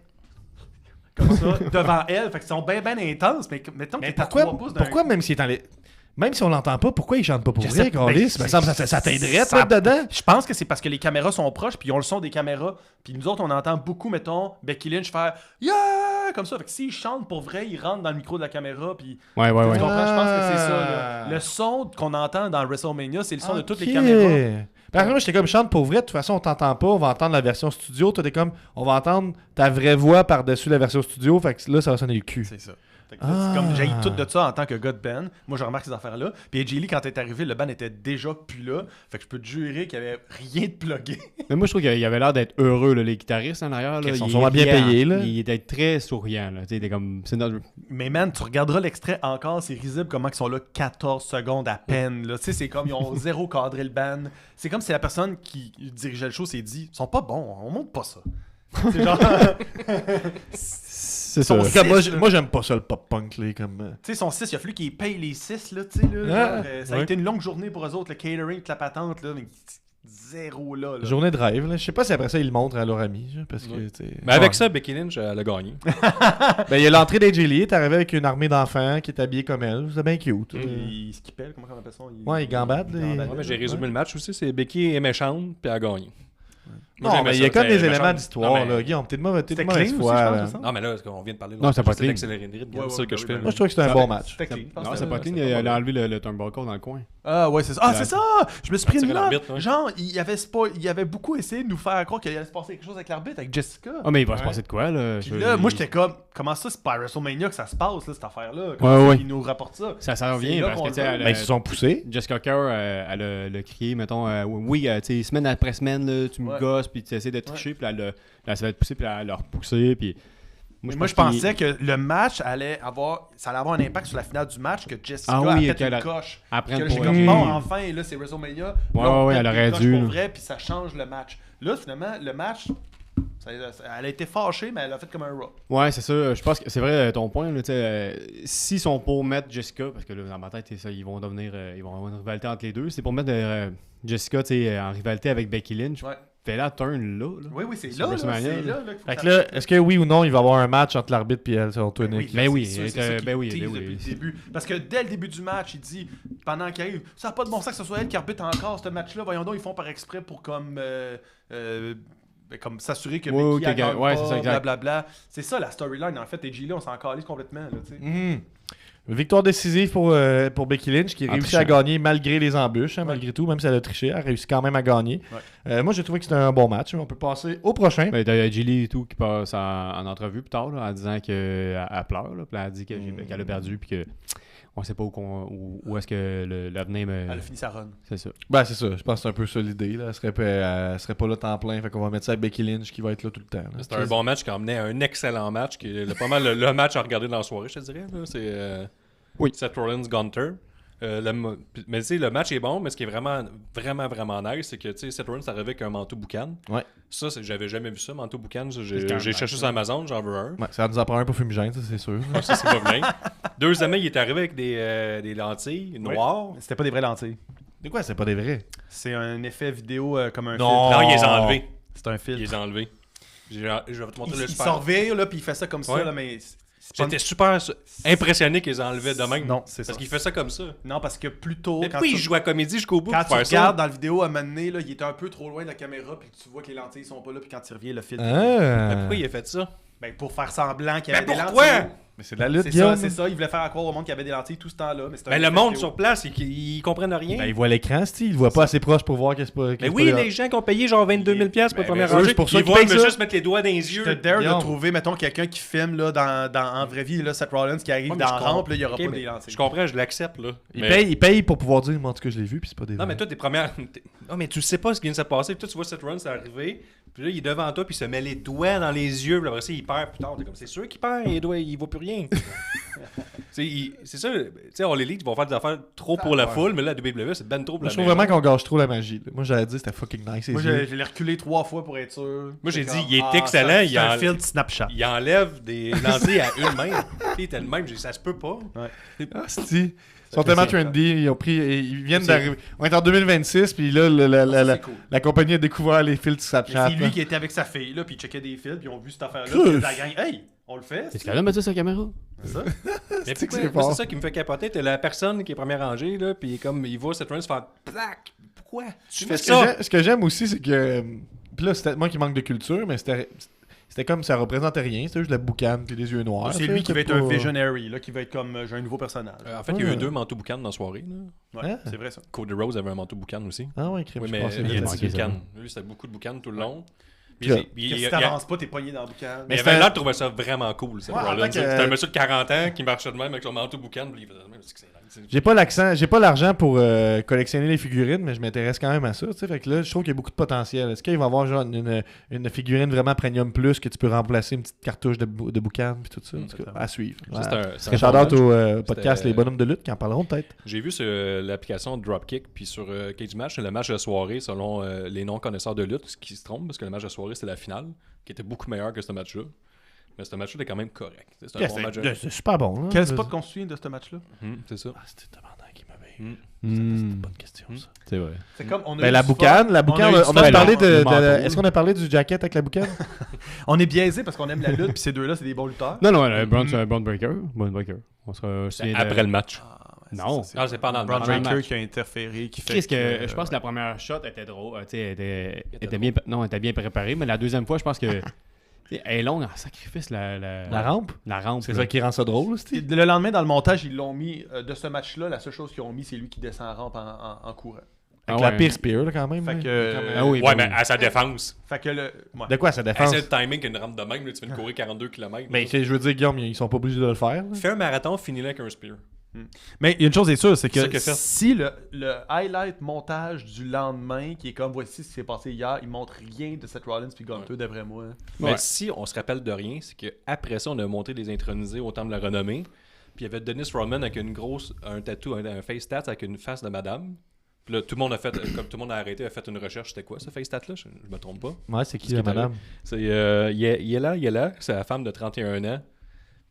comme ça devant elle. Fait qu'ils sont bien intenses, mais mettons que Mais t'es à 3 pouces pourquoi même s'il est en même si on l'entend pas, pourquoi il chante pas pour Je vrai, sais- Carlis? ben, Me semble que ça t'aiderait de ça- mettre dedans. Je pense que c'est parce que les caméras sont proches, puis ils ont le son des caméras. Puis nous autres, on entend beaucoup, mettons, Becky Lynch faire « Yeah! » comme ça. Fait que s'ils chantent pour vrai, ils rentrent dans le micro de la caméra, puis... Ouais, Tu ouais. comprends? Je pense que c'est ça. Ah. Là. Le son qu'on entend dans WrestleMania, c'est le son de toutes les Ok. caméras. Par exemple, j'étais comme chante pour vrai, de toute façon, on t'entend pas, on va entendre la version studio. Toi, t'es comme, on va entendre ta vraie voix par-dessus la version studio, fait que là, ça va sonner le cul. C'est ça. Fait que là, c'est comme j'ai tout de ça en tant que gars de band. Moi, je remarque ces affaires-là. Puis AJ Lee, quand elle est arrivé, le band était déjà plus là. Fait que je peux te jurer qu'il y avait rien de plugué. Mais moi, je trouve qu'il avait l'air d'être heureux, là, les guitaristes en arrière. Là. Ils sont Il sûrement bien riait, payés, là. Il était très souriant, là. Tu sais, il était comme... C'est notre... Mais man, tu regarderas l'extrait encore, c'est risible comment ils sont là 14 secondes à peine. Là. Tu sais, c'est comme ils ont zéro cadré le band. C'est comme si la personne qui dirigeait le show s'est dit « Ils sont pas bons, on monte pas ça. » C'est genre... C'est Son ça. six, Comme là. moi, j'aime pas ça, le pop-punk, là, comme... Tu sais, son 6, il a fallu qu'il paye les 6, là, tu sais, là. Ah, Genre, ça a été une longue journée pour eux autres, le catering, toute la patente, là, mais zéro là. Journée de rêve, là. Je sais pas si après ça, ils le montrent à leur ami, genre, parce que, tu sais... Mais avec ça, Becky Lynch, elle a gagné. Ben, il y a l'entrée d'AJ Lee, t'es arrivé avec une armée d'enfants qui est habillée comme elle. C'est bien cute. Il skippait, comment on appelle ça? Ouais, il gambade, là, gambade. Ouais, mais j'ai résumé le match aussi. C'est Becky est méchante, puis elle a gagné. Moi, Non, j'aimais mais il y a ça, comme des c'était éléments méchant. d'histoire, Non, mais- là. Guillaume, t'es de mauvaise C'était mauvaise clean foi, aussi, je là. pense, ça? Non, mais là, on vient de parler de Non, c'est pas clean. accéléré de rythme. Ouais, C'est ça ouais, que je ouais, fais. ouais. Moi, je trouve que c'était un bon match. C'était clean. Non, c'est pas clean. Il a enlevé le turnbuckle dans le coin. Ah ouais, c'est ça. Ah, c'est ça! Je me suis pris une Tirer note. l'arbitre, ouais. Genre, il avait beaucoup essayé de nous faire croire qu'il allait se passer quelque chose avec l'arbitre, avec Jessica. Ah, mais il va se passer de quoi, là? Puis là, moi, j'étais comme, comment ça, c'est pas à WrestleMania que ça se passe, là, cette affaire-là? Ouais, Comment ouais. ça qu'ils nous rapportent ça? Ça revient C'est là parce qu'on que, tu sais, le veut. elle, Ben, ils se sont poussés. Jessica Kerr, elle a crié, mettons, oui, tu sais, semaine après semaine, là, tu me Ouais. gosses, puis tu essaies de tricher, puis là, elle s'est fait pousser, puis elle a repoussé, puis Moi, je pensais que le match allait avoir un impact sur la finale du match, que Jessica Ah a oui, fait qu'elle une a- coche. Après, Que j'ai comme, bon, enfin, et là, c'est WrestleMania. Ouais, Là, on ouais, pète elle des aurait coches dû, pour là. vrai, puis ça change le match. Là, finalement, le match, elle a été fâchée, mais elle a fait comme un Raw. Ouais, c'est ça. Je pense que c'est vrai ton point. Là, s'ils sont pour mettre Jessica, parce que là, dans ma tête, ça, ils vont avoir une rivalité entre les deux. C'est pour mettre Jessica en rivalité avec Becky Lynch. Ouais. Fais-la turn là. Oui, c'est Sur là, WrestleMania, c'est là. là qu'il faut Fait que que ça- là, est-ce que oui ou non, il va y avoir un match entre l'arbitre et elle, selon toi, Nick? Ben oui, c'est sûr, c'est euh, ça qu'il ben oui, tease ben oui. depuis le début. Parce que dès le début du match, il dit, pendant qu'il arrive, ça n'a pas de bon sens que ce soit elle qui arbitre encore ce match-là. Voyons donc, ils font par exprès pour comme s'assurer que Ouais, Becky que- elle gagne ouais, pas, c'est ça, exact. blablabla. C'est ça la storyline en fait. Et G là, on s'en calisse complètement. Là, tu sais. Mhm. Victoire décisive pour Becky Lynch qui En réussit trichant. à gagner malgré les embûches, malgré tout, même si elle a triché, elle réussit quand même à gagner. Ouais. Moi, j'ai trouvé que c'était un bon match. On peut passer au prochain. Ben, t'as Gilly et tout qui passe en entrevue plus tard là, en disant qu'elle pleure. Là, puis elle dit qu'elle a perdu puis que on sait pas où est-ce que l'avenir me. Elle a fini sa run. C'est ça. Ben, c'est ça. Je pense que c'est un peu ça l'idée. Là. Elle serait pas là temps plein. Fait qu'on va mettre ça avec Becky Lynch qui va être là tout le temps. là. C'était un bon match qui emmenait à un excellent match, qui est pas mal le match à regarder dans la soirée, je te dirais. Là. C'est Oui. Seth Rollins Gunter. Mais tu sais, le match est bon, mais ce qui est vraiment, vraiment, vraiment nice, c'est que tu sais, Seth Rollins est arrivé avec un manteau boucan. Ouais. Ça, j'avais jamais vu ça, manteau boucan. Ça, C'est quand même j'ai cherché nice, sur Amazon, j'en veux un. Ouais, ça nous en prend un pour fumigène, ça, c'est sûr. Ça, c'est pas bien. Deuxièmement, il est arrivé avec des lentilles noires. C'était pas des vraies lentilles. De quoi, c'est pas des vrais? C'est un effet vidéo comme un Non. filtre. Non, il les a enlevés. C'est un Il filtre. les a enlevés. Je vais te montrer le Il super. s'en revire, là, puis il fait ça comme ça, Ouais. là, mais... c'est pas- J'étais super impressionné qu'ils les enlevaient de même. Non, c'est ça. Parce qu'il fait ça comme ça. Non, parce que plus tôt, Mais quand pourquoi tu... il joue à comédie jusqu'au bout Quand pour tu faire regardes ça? dans la vidéo, à un moment donné, là, il est un peu trop loin de la caméra, puis tu vois que les lentilles sont pas là, puis quand il revient, le filtre... Mais Ah! pourquoi il a fait ça? Ben, pour faire semblant qu'il y Mais avait des pourquoi? lentilles. Mais c'est de la lutte, C'est Guillaume. ça, c'est ça. Il voulait faire croire au monde qu'il y avait des lentilles tout ce temps-là. Mais c'est un Mais le effet monde vidéo. sur place, ils comprennent rien. Ben, il voit l'écran, il le voit pas assez proche pour voir que c'est pas. que Mais c'est oui, pas les gens qui ont payé genre 22 000$ pour la première eux, rangée, c'est pour ça ils qu'ils voient payent me ça. juste mettre les doigts dans les yeux. Je te dare de Guillaume. trouver, mettons, quelqu'un qui filme là, en vraie vie, là, Seth Rollins qui arrive Ouais, mais dans je la comprends. rampe, là, il n'y aura Ok, pas mais des lentilles. Je comprends, je l'accepte. Là. Il paye pour pouvoir dire, moi, en tout cas, je l'ai vu, puis c'est pas des. Non, mais toi, tes premières. Ah, mais tu sais pas ce qui vient de se passer. Puis toi, tu vois Seth Rollins arriver. Puis là, il est devant toi, puis il se met les doigts dans les yeux. Puis après ça, il perd plus tard. T'es comme, c'est sûr qu'il perd, les doigts, il vaut plus rien. C'est ça, tu sais, on les lit, ils vont faire des affaires trop pour la foule, mais là, la WWE, c'est ben trop pour Moi, la je trouve maison. vraiment qu'on gâche trop la magie. là. Moi, j'avais dit, c'était fucking nice. Moi, les yeux. je l'ai reculé 3 fois pour être sûr. Moi, j'ai C'est dit, comme, il est excellent, il C'est un en- filtre Snapchat. Il enlève des lentilles à une main. Il était le même, j'ai dit, ça se peut pas. Ah, c'est-tu. Ils sont tellement trendy, ils viennent d'arriver. On est en 2026, puis là, C'est cool. la compagnie a découvert les filtres Mais Snapchat. c'est lui là. qui était avec sa fille, là, puis il checkait des fils, puis ils ont vu cette affaire-là. Cruz. Puis la gang, hey, on le fait. Est-ce qu'elle a mis ça sur la caméra? C'est ça? Mais C'est que pourquoi- c'est moi, fort. c'est ça qui me fait capoter. T'es la personne qui est première rangée, là, puis comme il voit cette run se faire plaque. Pourquoi tu fais Ce ça? ce que j'aime aussi, c'est que. Puis là, c'était moi qui manque de culture, mais c'était comme ça représentait rien. C'était juste la boucane puis les yeux noirs. C'est tu sais, lui qui va être pas- un visionary, là, qui va être comme j'ai un nouveau personnage. En fait, il y a eu 2 manteaux boucan dans la soirée. Là. Ouais, Ah. c'est vrai ça. Cody Rose avait un manteau boucan aussi. Ah ouais, crème, Oui, je mais pensais il y bien. a manqué du ça. boucan. Lui, c'était beaucoup de boucan tout le long. Puis Puis, Si t'avances pas, t'es pogné dans le boucan. Mais il c'était- avait l'air de trouver ça vraiment cool, ça, Ouais, en Rollins. tant que- C'était un monsieur de 40 ans qui marchait de même avec son manteau boucan. Puis il faisait de même. C'est J'ai pas l'accent, j'ai pas l'argent pour collectionner les figurines, mais je m'intéresse quand même à ça. Tu sais, fait que là, je trouve qu'il y a beaucoup de potentiel. Est-ce qu'il va y avoir genre une figurine vraiment premium plus que tu peux remplacer une petite cartouche de boucan puis tout ça? En tout cas, à suivre. Ça, c'est un- c'est un Shout-out bon au match. podcast C'était- Les Bonhommes de lutte qui en parleront peut-être. J'ai vu sur l'application Dropkick, puis sur Cage Match, c'est le match de soirée selon les non-connaisseurs de lutte, ce qui se trompe, parce que le match de soirée, c'était la finale, qui était beaucoup meilleur que ce match-là. Mais ce match-là était quand même correct. C'est un bon match. C'est super bon. Là. Quel spot qu'on se souvient de ce match-là? C'est ça. Ah, c'était demandant qui m'avait. Hmm. Pas de question, ça. C'est vrai. C'est comme on a Ben, eu la du boucane, fun. la boucane, eu du on a fun. parlé le manteau. Est-ce qu'on a parlé du jacket avec la boucane? On est biaisé parce qu'on aime la lutte, puis ces deux-là, c'est des bons lutteurs. Non, non, Braun, c'est un Braun Breaker. Braun Breaker. On se souvient de- Après le match. Non. Ah, c'est pendant le Braun match. Braun Breaker match. qui a interféré, qui fait Qu'est-ce que je pense que la première shot était drôle, tu sais, elle était bien, non, elle était bien préparée, mais la deuxième fois, je pense que tu sais, elle est longue en sacrifice La rampe? La rampe. C'est là. ça qui rend ça drôle, Steve? Le lendemain, dans le montage, ils l'ont mis de ce match-là. La seule chose qu'ils ont mis, c'est lui qui descend en rampe en courant. Avec Ah la ouais. pire spear, là, quand même. Fait là. que, Comme, Ah oui, Ouais, ben mais à sa défense. Fait que le. ouais. De quoi sa défense? C'est le timing qu'une rampe de même, là, tu viens de courir 42 km. Mais je veux dire, Guillaume, ils sont pas obligés de le faire. là. Fais un marathon, finis-le avec un spear. Mais il y a une chose est sûre, c'est C'est ça que que fait. si le highlight montage du lendemain, qui est comme voici ce qui s'est passé hier, il montre rien de Seth Rollins puis Gunther, d'après moi. Mais Ouais. si on se rappelle de rien, c'est qu'après ça, on a monté les intronisés au temple de la renommée. Puis il y avait Dennis Rodman avec un tatou, un face tat avec une face de madame. Puis là, tout le monde a fait, comme tout le monde a arrêté, a fait une recherche. C'était quoi ce face tat là? Je me trompe pas. Ouais, c'est qui, Ce qui est madame? C'est il est là, c'est la femme de 31 ans.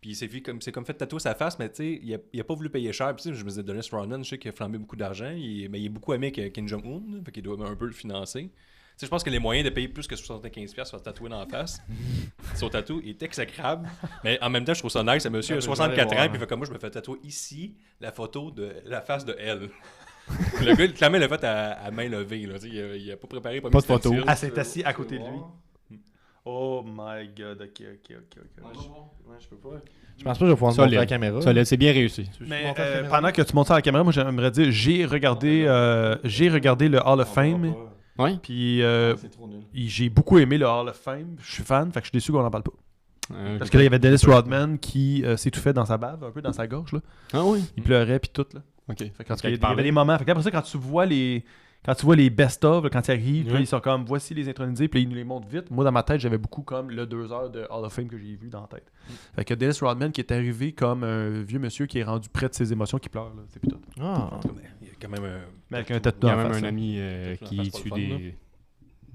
Puis c'est comme fait tatouer sa face, mais tu sais, il a pas voulu payer cher. Puis tu sais, je me disais, Dennis Rodman, je sais qu'il a flambé beaucoup d'argent, mais il est beaucoup aimé avec Kim Jong-un, fait qu'il doit un peu le financer. Tu sais, je pense que les moyens de payer plus que 75$ pour se tatouer dans la face, son tatou est exécrable. Mais en même temps, je trouve ça nice. Le monsieur a 64 ans, puis il fait comme moi, je me fais tatouer ici la photo de la face de elle. Le gars, clairement, il l'a fait à main levée. Là, tu sais, il a pas préparé, Pas de photo. Elle s'est assise à côté de lui. Oh my god, ok. Je peux pas. Je pense pas que je vais pouvoir montrer Solide. la caméra. Ça, c'est bien réussi. Mais pendant que tu montes ça à la caméra, moi j'aimerais dire, j'ai regardé le Hall of Fame, Ouais. puis C'est trop nul. j'ai beaucoup aimé le Hall of Fame. Je suis fan, fait que je suis déçu qu'on en parle pas. Parce que là, il y avait Dennis Rodman qui s'étouffait dans sa bave, un peu dans sa gorge. Là. Ah oui. Il pleurait, puis tout. Là. Ok. Fait que, en tout Quand cas, il il y avait parlait. des moments. Fait que après ça, quand tu vois les best-of, là, quand ils arrivent, puis là, Ouais. ils sont comme voici les intronisés, puis là, ils nous les montrent vite. Moi, dans ma tête, j'avais beaucoup comme le 2 heures de Hall of Fame que j'ai vu dans la tête. Fait que Dennis Rodman qui est arrivé comme un vieux monsieur qui est rendu près de ses émotions, qui pleure. Là. C'est plus tout. Ah. Il y a quand même un. Mais avec un Il tatou y a en même face, un là. ami Peut-être qui qu'on fasse pas tue le fun,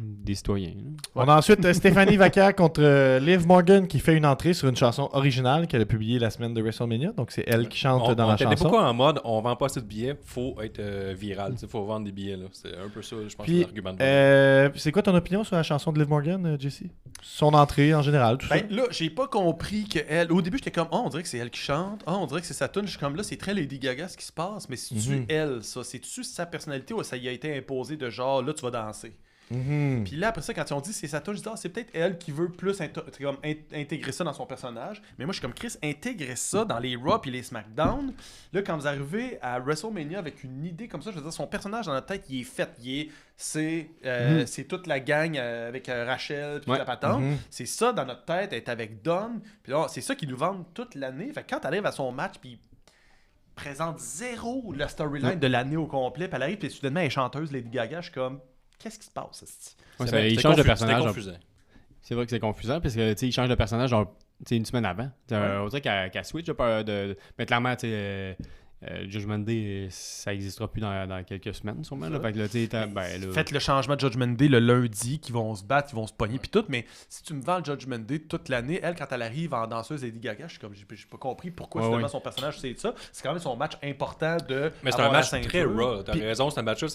des citoyens. là. On a ensuite Stéphanie Vaca contre Liv Morgan qui fait une entrée sur une chanson originale qu'elle a publiée la semaine de WrestleMania. Donc c'est elle qui chante dans la était chanson. beaucoup en mode on vend pas assez de billets, faut être viral, il faut vendre des billets. Là. C'est un peu ça, je pense, Puis, l'argument de c'est quoi ton opinion sur la chanson de Liv Morgan, Jesse? Son entrée en général, tout ça? Ben là, j'ai pas compris que elle. Au début, j'étais comme, oh, on dirait que c'est elle qui chante. Oh, on dirait que c'est sa tune. Je suis comme là, c'est très Lady Gaga ce qui se passe. Mais c'est-tu Mhm. elle, ça? C'est-tu sa personnalité ou ça y a été imposé de genre, là, tu vas danser? Mhm. Puis là, après ça, quand ils ont dit c'est sa tune, je dis, ah, c'est peut-être elle qui veut plus intégrer ça dans son personnage. Mais moi, je suis comme Chris, intégrer ça dans les Raw et les SmackDown. Là, quand vous arrivez à WrestleMania avec une idée comme ça, je veux dire, son personnage dans notre tête, il est fait. C'est toute la gang avec Rachel puis Ouais. la patente. Mhm. C'est ça dans notre tête, être avec Don. Puis là, c'est ça qu'ils nous vendent toute l'année. Fait que quand tu arrives à son match, puis présente zéro la storyline de l'année au complet, puis elle arrive, puis soudainement, elle est chanteuse, Lady Gaga, je suis comme, qu'est-ce qui se passe, esti? Ouais, C'était- il c'était change de confu- personnage. C'était un- confusant. C'est vrai que c'est confusant parce que il change de personnage genre, une semaine avant. On dirait qu'elle switch mais clairement, Judgment Day, ça n'existera plus dans quelques semaines sûrement. Là. Fait que là, là, Faites le changement de Judgment Day le lundi, qu'ils vont se battre, ils vont se pogner, puis tout, mais si tu me vends le Judgment Day toute l'année, elle, quand elle arrive en danseuse Lady Gaga, je suis comme, j'ai pas compris pourquoi Ouais, finalement ouais. son personnage c'est ça. C'est quand même son match important de. Mais c'est un avoir la match très ceinture. raw. T'as Puis- raison, c'est un match-là.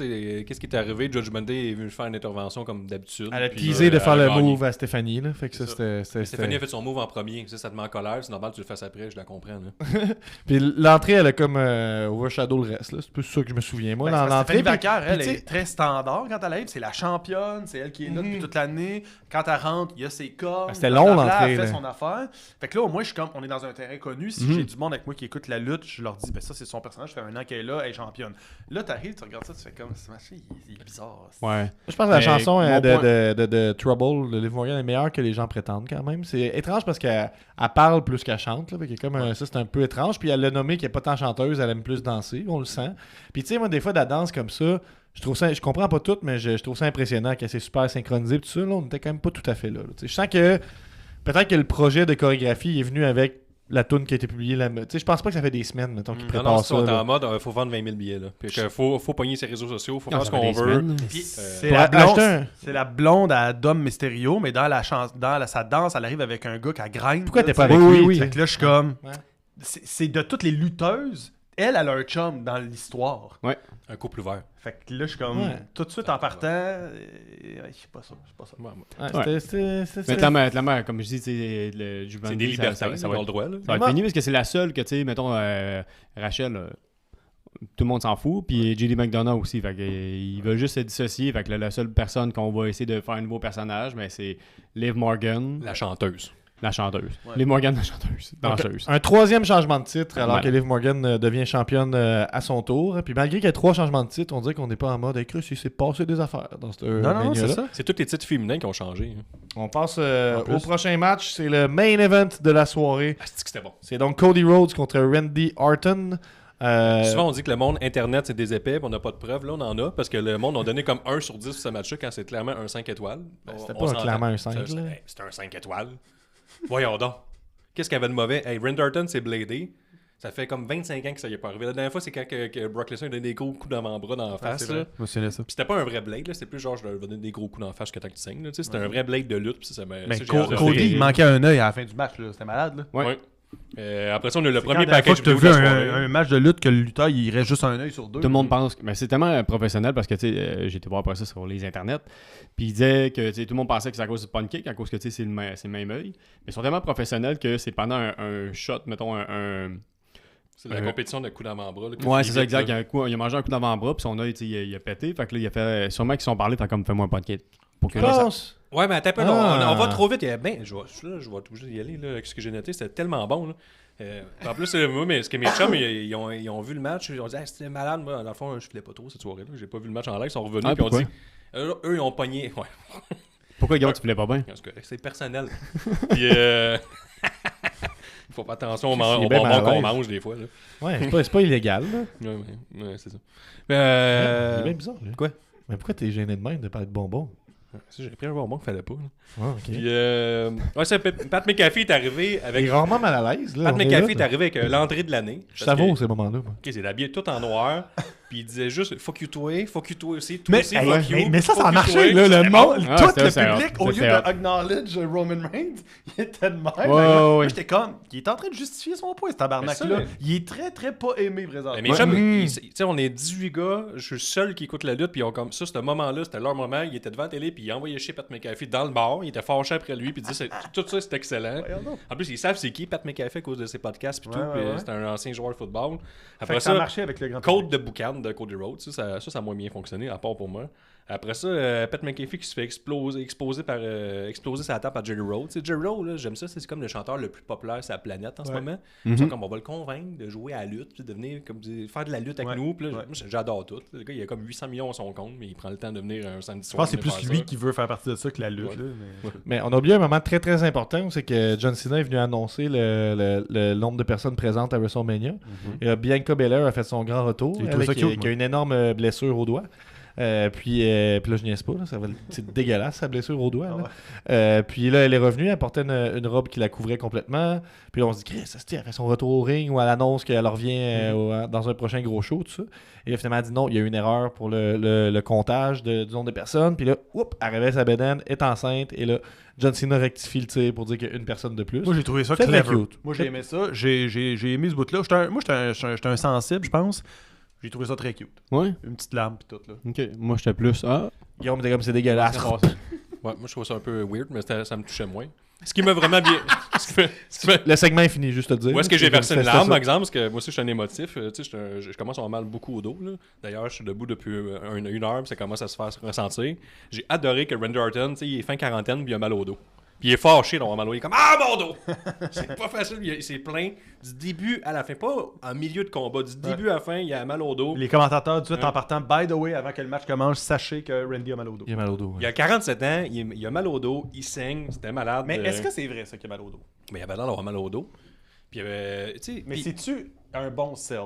Qu'est-ce qui est arrivé? Judgment Day est venu faire une intervention comme d'habitude. Elle a puis, teasé de faire elle a le gagné. move à Stéphanie. Là. Fait que ça, C'est c'était. Stéphanie a fait son move en premier. Ça te met en colère. C'est normal que tu le fasses après. Je la comprends. Là. Puis l'entrée, elle a comme overshadow le reste. Là. C'est plus ça que je me souviens. Moi, Ben, dans c'est parce que l'entrée. Stéphanie Vaquer, elle puis, tu sais, est très standard quand elle arrive. C'est la championne, c'est elle qui est là depuis toute l'année. Quand elle rentre, il y a ses corps. Ben, c'était long, l'entrée, Elle fait là. son affaire. Fait que là, au moins, je suis comme, on est dans un terrain connu. Si j'ai du monde avec moi qui écoute la lutte, je leur dis, ben ça, c'est son personnage. Ça fait un an qu'elle est là, elle est championne. Là, t'arrives, tu regardes ça, tu fais comme, ce match, il est bizarre. ouais. Je pense que la Mais chanson mon point- de Trouble de Liv Morgan est meilleure que les gens prétendent quand même. C'est étrange parce qu'elle parle plus qu'elle chante. Là, fait que comme, ça, c'est un peu étrange. Puis elle l'a nommé qu'elle n'est pas tant chanteuse, elle aime plus danser, on le sent. Puis tu sais, moi, des fois, de la danse comme ça, je comprends pas tout, mais je trouve ça impressionnant qu'elle s'est super synchronisée. Tout ça, là, on était quand même pas tout à fait là. Tu sais, je sens que peut-être que le projet de chorégraphie est venu avec la toune qui a été publiée. Tu sais, je pense pas que ça fait des semaines, mettons, qu'ils Non, préparent non, ça. on est là. en mode faut vendre 20 000 billets. Là. Puis qu'il faut pogner ses réseaux sociaux, faut Non, faire ce ça fait qu'on des veut. semaines. Puis c'est pour la blonde, acheter un- c'est la blonde à Dom Mysterio, mais dans sa danse, elle arrive avec un gars qui a grind. Pourquoi là, t'es pas tu sais. avec lui, Oui. tu sais? Fait que là, je suis comme, Ouais. c'est de toutes les lutteuses, elle a un chum dans l'histoire. Un couple ouvert. Fait que là, je suis comme, Ouais. tout de suite en partant, je suis pas sûr. Ouais, ouais. Ouais, c'était- Mais clairement, comme je dis, le Judgment C'est Day, des libertés, ça va ils ont le être, droit. Là. ça va être fini parce que c'est la seule que, tu sais, mettons, Rachel, tout le monde s'en fout, puis JD McDonough aussi, fait que, il veut juste se dissocier, fait que là, la seule personne qu'on va essayer de faire un nouveau personnage, mais c'est Liv Morgan, La chanteuse. la chanteuse. Ouais. Liv Morgan, la chanteuse, danseuse. Un troisième changement de titre alors Ouais. que Liv Morgan devient championne à son tour. Puis malgré qu'il y a 3 changements de titre, on dirait qu'on n'est pas en mode écrit, il s'est passé des affaires dans ce Non, c'est ça. C'est tous les titres féminins qui ont changé. Hein. On passe En plus. au prochain match. C'est le main event de la soirée. Ah, c'est que c'était bon. C'est donc Cody Rhodes contre Randy Orton. Souvent, on dit que le monde Internet, c'est des épais, puis on n'a pas de preuves. Là, on en a, parce que le monde a donné comme 1 sur 10 pour ce match-là quand c'est clairement un 5 étoiles. C'était On pas s'entend. clairement un 5. C'était là. c'était un 5 étoiles. Voyons donc. Qu'est-ce qu'il y avait de mauvais? Hey, Renderton s'est bladé. Ça fait comme 25 ans que ça y est pas arrivé. La dernière fois, c'est quand que Brock Lesnar donnait des gros coups d'avant-bras dans la face. c'est là. vrai. Je me souviens de ça. Puis c'était pas un vrai blade, là. C'était plus genre je leur donner des gros coups dans la face jusqu'à temps que tu saignes. Là. Tu sais, c'était un vrai blade de lutte. Puis ça, Mais ça, j'ai adoré. Cody, il manquait un œil à la fin du match. Là. C'était malade. Là. Ouais. Après ça, on a le Quand premier la fois package que tu as vidéo vu de la soirée. un match de lutte que le lutteur, il reste juste un œil sur deux. Tout le monde pense que. Mais c'est tellement professionnel parce que tu sais, j'ai été voir après ça sur les internets. Puis il disait que tu sais, tout le monde pensait que c'est à cause du pancake, à cause que tu sais, c'est le même œil. Mais ils sont tellement professionnels que c'est pendant un shot, mettons C'est la compétition de coups d'avant-bras. là, que Ouais, tu c'est ça, évites, exact. là. Il a mangé un coup d'avant-bras, puis son œil, tu sais, il a pété. Fait que là, il a fait. Sûrement qu'ils sont parlé, fait comme fais-moi un pancake. Pour que Je pense. Ouais, mais attends un peu, Ah. on va trop vite. Ben, je vais tout juste y aller là, avec ce que j'ai noté. C'était tellement bon. Là. En plus, moi, mais ce que mes chums, ils ont vu le match. Ils ont dit, c'était malade. Moi, dans le fond, je filais pas trop cette soirée-là. J'ai pas vu le match en live. Ils sont revenus. Ah, Puis on pourquoi? dit, eux, ils ont pogné. Ouais, Pourquoi, Guillaume, tu voulais pas bien? c'est correct, c'est personnel. Puis, faut faire attention au Il est bien bonbon mal à qu'on l'aise. mange des fois. Là. Ouais, c'est pas illégal. Là. Ouais, c'est ça. Il est bien bizarre. Lui. Quoi? Mais pourquoi t'es gêné de même de parler de bonbons? J'ai pris un bonbon qu'il fallait pas. Là. Ah, ok. Puis, ouais, ça, Pat McAfee est arrivé Il avec. est rarement mal à l'aise. Là, Pat on est McAfee là. est arrivé avec l'entrée de l'année. Je Parce savoure que- ces moments-là. Moi. Ok, c'est habillé tout en noir. Puis il disait juste fuck you toi aussi, toi Mais, aussi, hey, fuck you. mais ça fuck a you, marché, toi. là, le C'était monde, bon. Ah, tout c'était- le c'était public, hot. au lieu C'était de hot. acknowledge Roman Reigns, il était de même. Ouais. J'étais comme, il est en train de justifier son poids, ce tabarnak-là. Mais ça, Il est très, très pas aimé présentement. Mais mes chums, tu sais, on est 18 gars, je suis le seul qui écoute la lutte, puis ils ont comme ça, ce moment-là, c'était leur moment, ils étaient devant la télé, puis ils envoyaient chier Pat McAfee dans le bar, ils étaient fâchés après lui, puis ils disaient tout ça, c'est excellent. Voyons donc. En plus, ils savent c'est qui Pat McAfee à cause de ses podcasts, puis Ouais, tout, puis ouais. c'était un ancien joueur de football. Fait Après que ça a ça, marché avec le grand Code de boucan de Cody Rhodes, ça a moins bien fonctionné, à part pour moi. Après ça, Pat McAfee qui se fait exposer sa table par Jerry Rhodes. Tu sais, Jerry Rhodes, là, j'aime ça, c'est comme le chanteur le plus populaire sur la planète en ce moment. Ils sont comme on va le convaincre de jouer à la lutte, puis de venir comme faire de la lutte avec Ouais. nous. Puis là, Ouais. moi, j'adore tout. Le gars, il a comme 800 millions à son compte, mais il prend le temps de venir un samedi Je soir. pense que c'est venir plus faire lui ça. qui veut faire partie de ça que la lutte. Ouais. Là, mais... Mais on a oublié un moment très très important, c'est que John Cena est venu annoncer le nombre de personnes présentes à WrestleMania. Et Bianca Belair a fait son grand retour, J'ai trouvé elle, ça qui, cute, qui a une énorme blessure au doigt. Puis là, je niaise pas, là, c'est dégueulasse sa blessure au doigt. Là. Puis là, elle est revenue, elle portait une robe qui la couvrait complètement. Puis là, on se dit, Chris, elle fait son retour au ring ou elle annonce qu'elle revient dans un prochain gros show, tout ça. Et là, finalement, elle dit non, il y a eu une erreur pour le comptage du nombre de personnes. Puis là, elle réveille sa bédaine, est enceinte. Et là, John Cena rectifie le tir pour dire qu'il y a une personne de plus. Moi, j'ai trouvé ça C'est très clever. cute. Moi, j'ai aimé ça. J'ai aimé ce bout-là. J'étais un sensible, je pense. J'ai trouvé ça très cute. Ouais. Une petite lame pis tout, là. Ok. Moi, j'étais plus. Ah. Guillaume était comme c'est dégueulasse. Ouais, moi, je trouve ça un peu weird, mais ça me touchait moins. Ce qui m'a vraiment bien. Le segment est fini, juste te dire. Où est-ce que j'ai versé une C'était larme, ça. par exemple, parce que moi aussi je suis un émotif. Tu sais, je commence à avoir mal beaucoup au dos. Là. D'ailleurs, je suis debout depuis une heure, puis ça commence à se faire ressentir. J'ai adoré que Randy Orton, tu sais, il est fin quarantaine, puis il a mal au dos. Puis il est fâché d'avoir mal au dos. Il est comme ah mon dos! C'est pas facile, c'est plein du début à la fin. Pas en milieu de combat, du début à la fin, il a mal au dos. Les commentateurs, du suite, en partant, by the way, avant que le match commence, sachez que Randy a mal au dos. Il a mal au dos. ouais. Il a 47 ans, il a mal au dos, il saigne, c'était malade. Mais est-ce que c'est vrai, ça, qu'il a mal au dos? Mais il avait l'air d'avoir mal au dos. Puis il avait. Tu sais, Mais puis- c'est-tu un bon sell?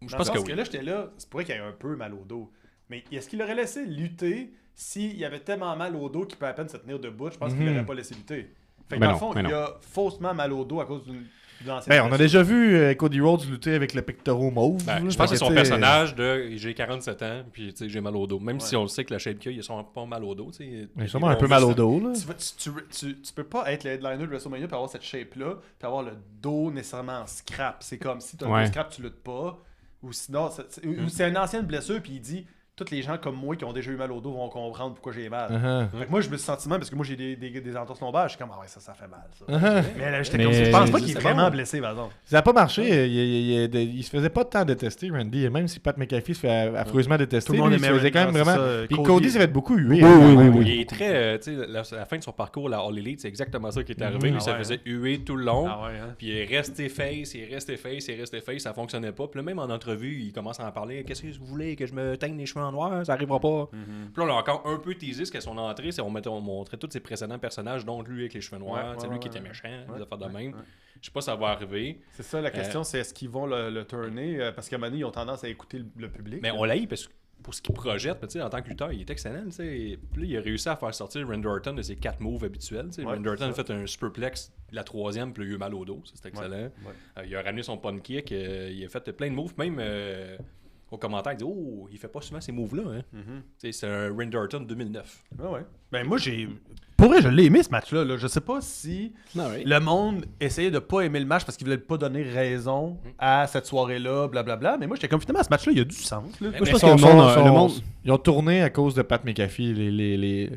je pense que oui. que là, j'étais là, c'est pour qu'il ait un peu mal au dos. Mais est-ce qu'il aurait laissé lutter s'il avait tellement mal au dos qu'il peut à peine se tenir debout? Je pense qu'il l'aurait pas laissé lutter. Fait que Ben dans non, le fond, ben il non. a faussement mal au dos à cause d'une ancienne Ben, on a blessure. déjà vu Cody Rhodes lutter avec le pectoraux mauve. Ben, là, je pense que fait son tu sais, personnage de j'ai 47 ans puis tu sais j'ai mal au dos. Même si on le sait que la shape qu'il a, ils sont pas mal au dos. Tu sais, Il a sûrement un peu mal au dos. Là. Tu peux pas être le headliner de WrestleMania et avoir cette shape-là puis avoir le dos nécessairement en scrap. C'est comme si tu as un Ouais. dos scrap, tu luttes pas. Ou sinon, ou c'est une ancienne blessure puis il dit tous les gens comme moi qui ont déjà eu mal au dos vont comprendre pourquoi j'ai mal. Uh-huh. Fait que moi, je me suis senti mal parce que moi, j'ai des entorses lombaires. Je suis comme, ah ouais, ça fait mal, ça. Uh-huh. Mais là, j'étais Mais comme, je pense pas qu'il est c'est vraiment bon. blessé, par exemple. Ça n'a pas marché. Il se faisait pas de temps détester, Randy. Et même si Pat McAfee se fait affreusement détester, Tout le monde lui, il se aimait faisait quand même Randy, vraiment. c'est ça. Puis Cody- Cody s'est fait beaucoup huer. Il est très. Tu sais, la fin de son parcours, la All Elite, c'est exactement ça qui est arrivé. Lui, Ah ça ouais, faisait huer tout le long. Ah ouais, hein? Puis il est resté face, ça fonctionnait pas. Puis là, même en entrevue, il commence à en parler. Qu'est-ce que vous voulez que je me teigne les cheveux en noir, ça arrivera pas. Puis là, on a encore un peu teasé ce qu'est son entrée, c'est on montrait tous ses précédents personnages, dont lui avec les cheveux noirs, lui qui était méchant, des affaires de même. Je sais pas si ça va arriver. C'est ça la question, c'est est-ce qu'ils vont le tourner parce qu'à un moment donné, ils ont tendance à écouter le public. Mais on l'a eu parce que pour ce qu'il projette, en tant que lutteur, il est excellent. Puis là, il a réussi à faire sortir Randy Orton de ses 4 moves habituels. Randy Orton a fait un superplex la 3e, puis il a eu mal au dos. C'était excellent. Il a ramené son pun kick. Il a fait plein de moves. Même aux commentaires, il dit oh, il fait pas souvent ces moves-là. Hein. C'est un Randy Orton 2009. Ben moi, pour vrai, je l'ai aimé ce match-là. Là. Je sais pas si le monde essayait de pas aimer le match parce qu'il voulait pas donner raison à cette soirée-là, blablabla. Mais moi, j'étais comme finalement, ce match-là, il y a du sens. Là. Moi, je pense que le monde... Ils ont tourné à cause de Pat McAfee.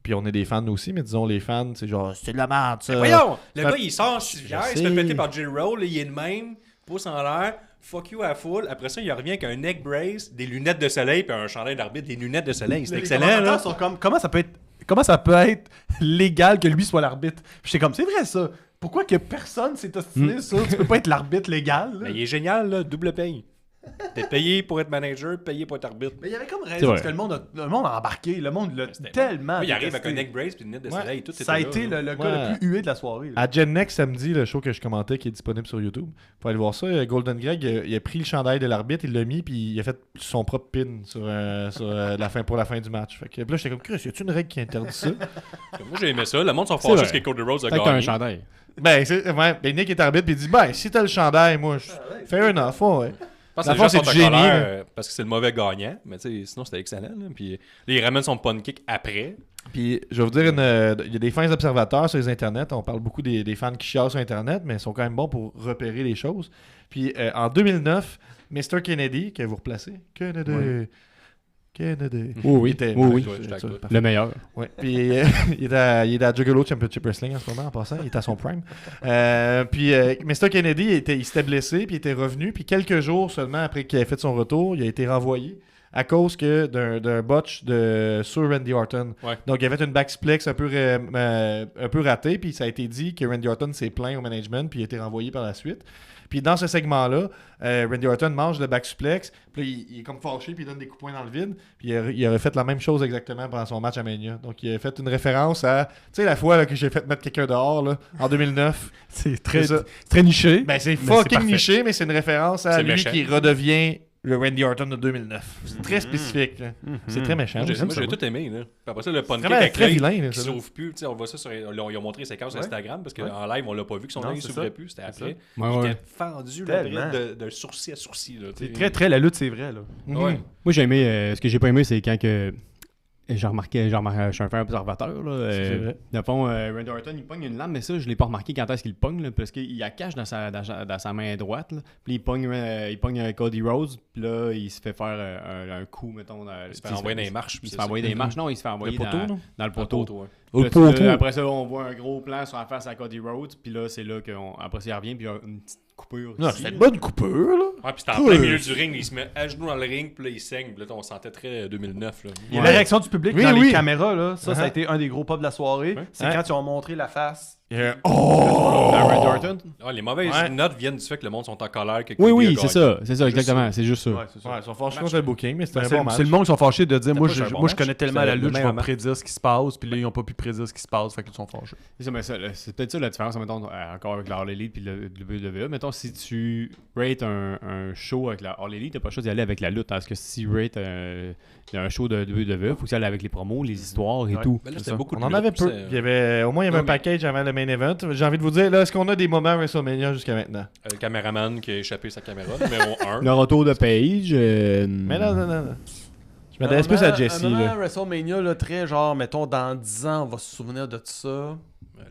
Puis on est des fans aussi, mais disons, les fans, c'est genre, c'est de la merde, ça. Mais voyons, le gars, il sort en civière, il se fait péter par Jay Roll, il est de même, pouce en l'air. Fuck you à full. Après ça, il revient avec un neck brace, des lunettes de soleil, puis un chandail d'arbitre, des lunettes de soleil. C'est excellent. Les commentateurs sont comme, comment ça peut être légal que lui soit l'arbitre? Puis j'étais comme, c'est vrai ça. Pourquoi que personne s'est ostiné ça? Tu peux pas être l'arbitre légal. Là. Mais il est génial, là, double paye. T'es payé pour être manager, payé pour être arbitre. Mais il y avait comme raison parce que le monde a embarqué. Le monde l'a tellement. Il arrive avec un neck brace puis une lunettes de soleil. Tout ça a été le gars le plus hué de la soirée. À Gen Next samedi, le show que je commentais qui est disponible sur YouTube. Faut aller voir ça. Golden Greg, il a pris le chandail de l'arbitre, il l'a mis puis il a fait son propre pin pour la fin du match. Fait que là, j'étais comme, Chris, y a-tu une règle qui interdit ça? Moi, j'ai aimé ça. Le monde s'en fâche parce que Cody Rhodes a gagné. un chandail. Ben, Nick est arbitre puis il dit, ben, si t'as le chandail, moi, fair enough, ouais. La fois, c'est du génie. Parce que c'est le mauvais gagnant. Mais sinon, c'était excellent. Là. Puis là, il ramène son pun kick après. Puis je vais vous dire, il y a des fins observateurs sur les internets. On parle beaucoup des fans qui chialent sur Internet, mais ils sont quand même bons pour repérer les choses. Puis en 2009, Mr. Kennedy, que vous replacez. Kennedy. Oui. Le meilleur. Oui. Puis il est à Juggalo Championship Wrestling en ce moment, en passant. Il est à son prime. Puis Mr. Kennedy, il s'était blessé, puis il était revenu. Puis quelques jours seulement après qu'il ait fait son retour, il a été renvoyé à cause d'un botch sur Randy Orton. Ouais. Donc, il avait fait une backsplex un peu ratée, puis ça a été dit que Randy Orton s'est plaint au management, puis il a été renvoyé par la suite. Puis dans ce segment-là, Randy Orton mange le back suplex, puis là, il est comme fâché, puis il donne des coups de poing dans le vide, puis il aurait fait la même chose exactement pendant son match à Mania. Donc il a fait une référence à, tu sais, la fois là, que j'ai fait mettre quelqu'un dehors, là, en 2009. C'est très niché. Ben c'est fucking niché, mais c'est une référence à lui méchant. qui redevient le Randy Orton de 2009. C'est très spécifique. C'est très méchant. Moi, j'ai tout aimé. Là. Puis après ça, le pun kick très avec l'œil vilain, là, qui ça, s'ouvre plus. On voit ça sur... Ils ont montré ses séquences sur Instagram parce qu'en live, on l'a pas vu que son œil ne s'ouvrait plus. C'était après. Il était fendu de sourcil à sourcil. C'est très, très la lutte, c'est vrai. Là. Ouais. Moi, j'ai aimé... ce que j'ai pas aimé, c'est quand que... J'ai remarqué, je suis un fin observateur. Là, dans le fond, Randy Orton, il pogne une lame, mais ça, je l'ai pas remarqué quand est-ce qu'il le pogne, là, parce qu'il la cache dans sa main droite. Là. Puis il pogne Cody Rhodes, puis là, il se fait faire un coup, mettons. Il se fait envoyer dans les marches. Il se fait envoyer dans les marches. Non, il se fait envoyer dans le poteau. Après ça, on voit un gros plan sur la face à Cody Rhodes, puis là, c'est là qu'après ça, il revient, puis il y a une petite coupure. Non, c'était une bonne coupure, là. Ouais, puis c'était en plein milieu du ring, il se met à genoux dans le ring, puis là, il saigne. Puis là, on sentait très 2009. Là. Et la réaction du public dans les caméras, là, ça a été un des gros pops de la soirée. C'est quand ils ont montré la face. Randy Orton. Les mauvaises notes viennent du fait que le monde sont en colère. Oui, c'est ça, exactement. C'est juste ça. Ils sont fâchés contre le booking, mais c'était un bon match. C'est le monde qui sont fâchés de dire moi, je connais tellement la lutte, je vais prédire ce qui se passe, puis là, ils n'ont pas pu prédire ce qui se passe, fait qu'ils sont fâchés. C'est peut-être ça la différence, mettons, encore avec la All Elite puis le WWE. Mettons, si tu rates un show avec la All Elite, t'as pas le choix d'y aller avec la lutte. Parce que si tu rates un show de WWE, faut que tu ailles avec les promos, les histoires et tout. On en avait peu. Au moins, il y avait un package avant le main event. J'ai envie de vous dire, là, est-ce qu'on a des moments WrestleMania jusqu'à maintenant? Le caméraman qui a échappé sa caméra, numéro 1. Le retour de Paige. Mais non. Je m'adresse plus à Jesse. Là. WrestleMania, là, très genre, mettons, dans 10 ans, on va se souvenir de tout ça.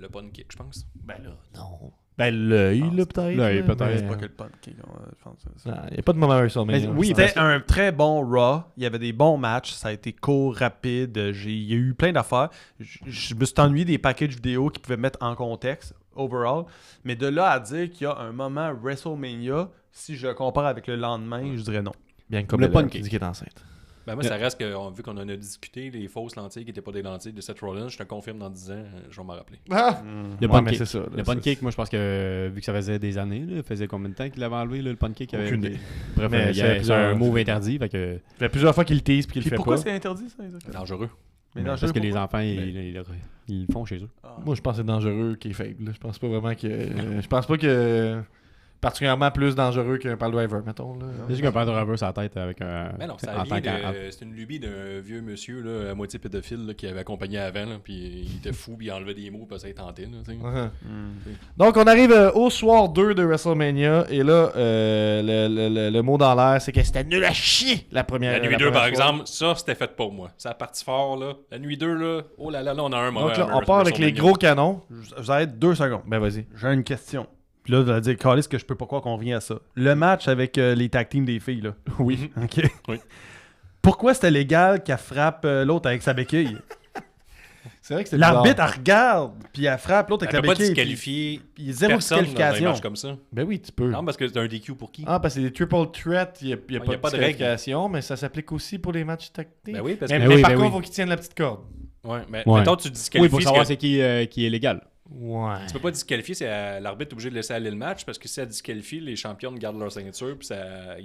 Le pun kick, je pense. Ben là, non. Ben l'œil, là, peut-être. L'œil, peut-être. C'est pas que le pun kick. Il n'y a pas de moment WrestleMania. Oui, c'était un très bon Raw. Il y avait des bons matchs. Ça a été court, rapide. Il y a eu plein d'affaires. Je me suis ennuyé des packages vidéo qui pouvaient mettre en contexte, overall. Mais de là à dire qu'il y a un moment WrestleMania, si je le compare avec le lendemain, je dirais non. Bien comme le pun qui dit qu'il est enceinte. Ben moi, ça reste que, vu qu'on en a discuté, les fausses lentilles qui n'étaient pas des lentilles de Seth Rollins, je te confirme dans 10 ans, je vais m'en rappeler. Ah! Le Ouais, pancake, mais c'est ça. là, le pancake, moi je pense que vu que ça faisait des années, là, faisait combien de temps qu'il l'avait enlevé le pancake? Aucune idée. Bref, Mais il y c'est a plusieurs- un move interdit. Fait que... Ça fait plusieurs fois qu'il le tease puis qu'il Puis le fait pourquoi pas. c'est interdit, ça, exactement? Dangereux. Mais Parce dangereux que les pourquoi? enfants, ils le font chez eux. Moi, je pense que c'est dangereux qui est faible. là. Je pense pas vraiment que. Je pense pas que. Particulièrement plus dangereux qu'un pile driver, mettons. Là. C'est juste qu'un père de driver sur la tête avec un. Mais non, ça en vient tant qu'en- c'est une lubie d'un vieux monsieur là, à moitié pédophile là, qui avait accompagné avant, là, puis il était fou, puis il enlevait des mots, puis ça il tentait. Là, tu sais. Uh-huh. Donc, on arrive au soir 2 de WrestleMania. Et là, le mot dans l'air, c'est que c'était nul à chier la première La nuit la 2, première par fois. exemple, ça c'était fait pour moi. Ça a parti fort, là. La nuit 2, là, oh là là, on a un moment. Donc, là, on part avec les gros canons. Je vous arrête 2 secondes. Ben, vas-y. J'ai une question. Puis là, vous allez dire, Caliste, que je peux pas croire qu'on revient à ça. Le match avec les tag teams des filles, là. Oui. OK. Oui. Pourquoi c'était légal qu'elle frappe l'autre avec sa béquille? C'est vrai que c'est L'arbitre, elle regarde, puis elle frappe l'autre avec Elle la peut pas béquille. disqualifier Puis il y a zéro personne dans un disqualification. match comme ça. Ben oui, tu peux. Non, parce que c'est un DQ pour qui? Ah, parce que c'est des triple threats, il n'y a, y a pas de pas de règle. disqualification, mais ça s'applique aussi pour les matchs tactiques. Ben oui, parce Mais, que... Ben mais oui, par ben contre, oui. il faut qu'ils tiennent la petite corde. Ouais, mais Ouais. mettons, tu Oui, disqualifies... pour ce savoir que- c'est qui est légal. Ouais. Tu peux pas disqualifier, c'est l'arbitre obligé de laisser aller le match parce que si elle disqualifie, les champions gardent leur ceinture puis il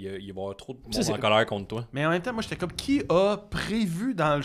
va y avoir trop de monde en colère contre toi. Mais en même temps, moi, j'étais comme, qui a prévu dans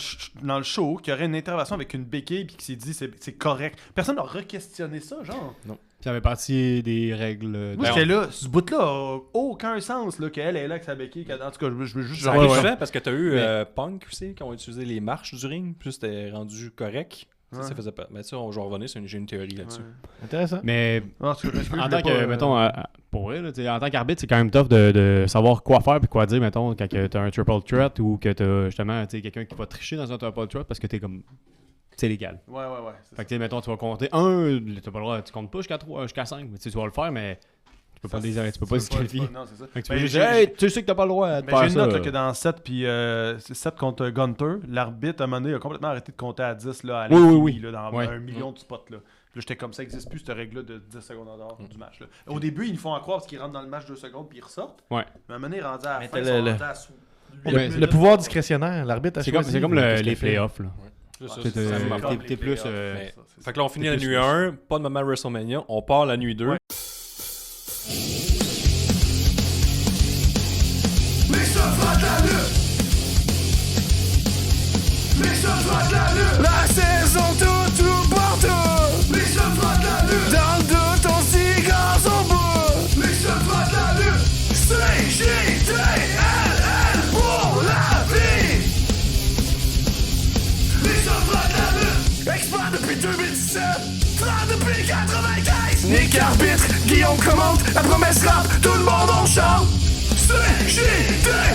le show qu'il y aurait une intervention avec une béquille puis qui s'est dit, c'est correct? Personne n'a re-questionné ça, genre. Ça fait partie des règles. Moi, j'étais là, ce bout-là a aucun sens, là, qu'elle est là avec sa béquille. En tout cas, je veux juste... Ça genre- arrive ouais. souvent parce que t'as eu Mais- Punk aussi qui ont utilisé les marches du ring puis c'était rendu correct. Ça, Ouais. ça faisait pas. Mais ça, je vais revenir, j'ai une théorie là-dessus. Intéressant. Mais Ah, en tout cas, je en voulais tant que, pas, mettons, pour vrai, là, en tant qu'arbitre, c'est quand même tough de savoir quoi faire puis quoi dire, mettons, quand t'as un triple threat ou que t'as justement quelqu'un qui va tricher dans un triple threat parce que t'es comme. C'est légal. Ouais. c'est Fait que, tu sais, mettons, tu vas compter 1, t'as pas le droit, tu comptes pas jusqu'à 3, jusqu'à 5, mais tu vas le faire, mais tu peux pas disqualifier. Non, c'est ça. Fait que tu Ben, peux juste j'ai- dire, hey, tu sais que t'as pas le droit de Mais faire j'ai une ça. note là, que dans 7 puis 7 contre Gunter, l'arbitre à un moment donné a complètement arrêté de compter à 10 là, à Oui, l'infini, oui. là, dans Ouais. 1 million de spots. Là. Puis là, j'étais comme ça, n'existe plus cette règle-là de 10 secondes en dehors du match. Là. Au début, ils nous font en croire parce qu'ils rentrent dans le match 2 secondes puis ils ressortent. Ouais. Mais à un moment donné, rendu à la Mais fin, t'as ils sont le- rendus à huit mais minutes. Le pouvoir discrétionnaire, l'arbitre a C'est comme, choisi c'est comme qu'est-ce les qu'il fait. playoffs, là. Ça, C'est, ça, euh, ça m'a t'es- pas- t'es plus, Mais- Ça, Fait que là, on finit la plus nuit plus. 1, pas de moment WrestleMania, on part la nuit 2. Ouais. Les cheveux de la lutte. Les cheveux de la lutte. La saison tout partout. Les cheveux de la lutte. Dans le doute, ton cigare au bout. Les cheveux de la lutte. CJDLL pour la vie. Les cheveux de la lutte. Expert depuis 2017. 30 depuis 95. Nick arbitre, Guillaume commente. La promesse rap, tout le monde on chante. CJDLL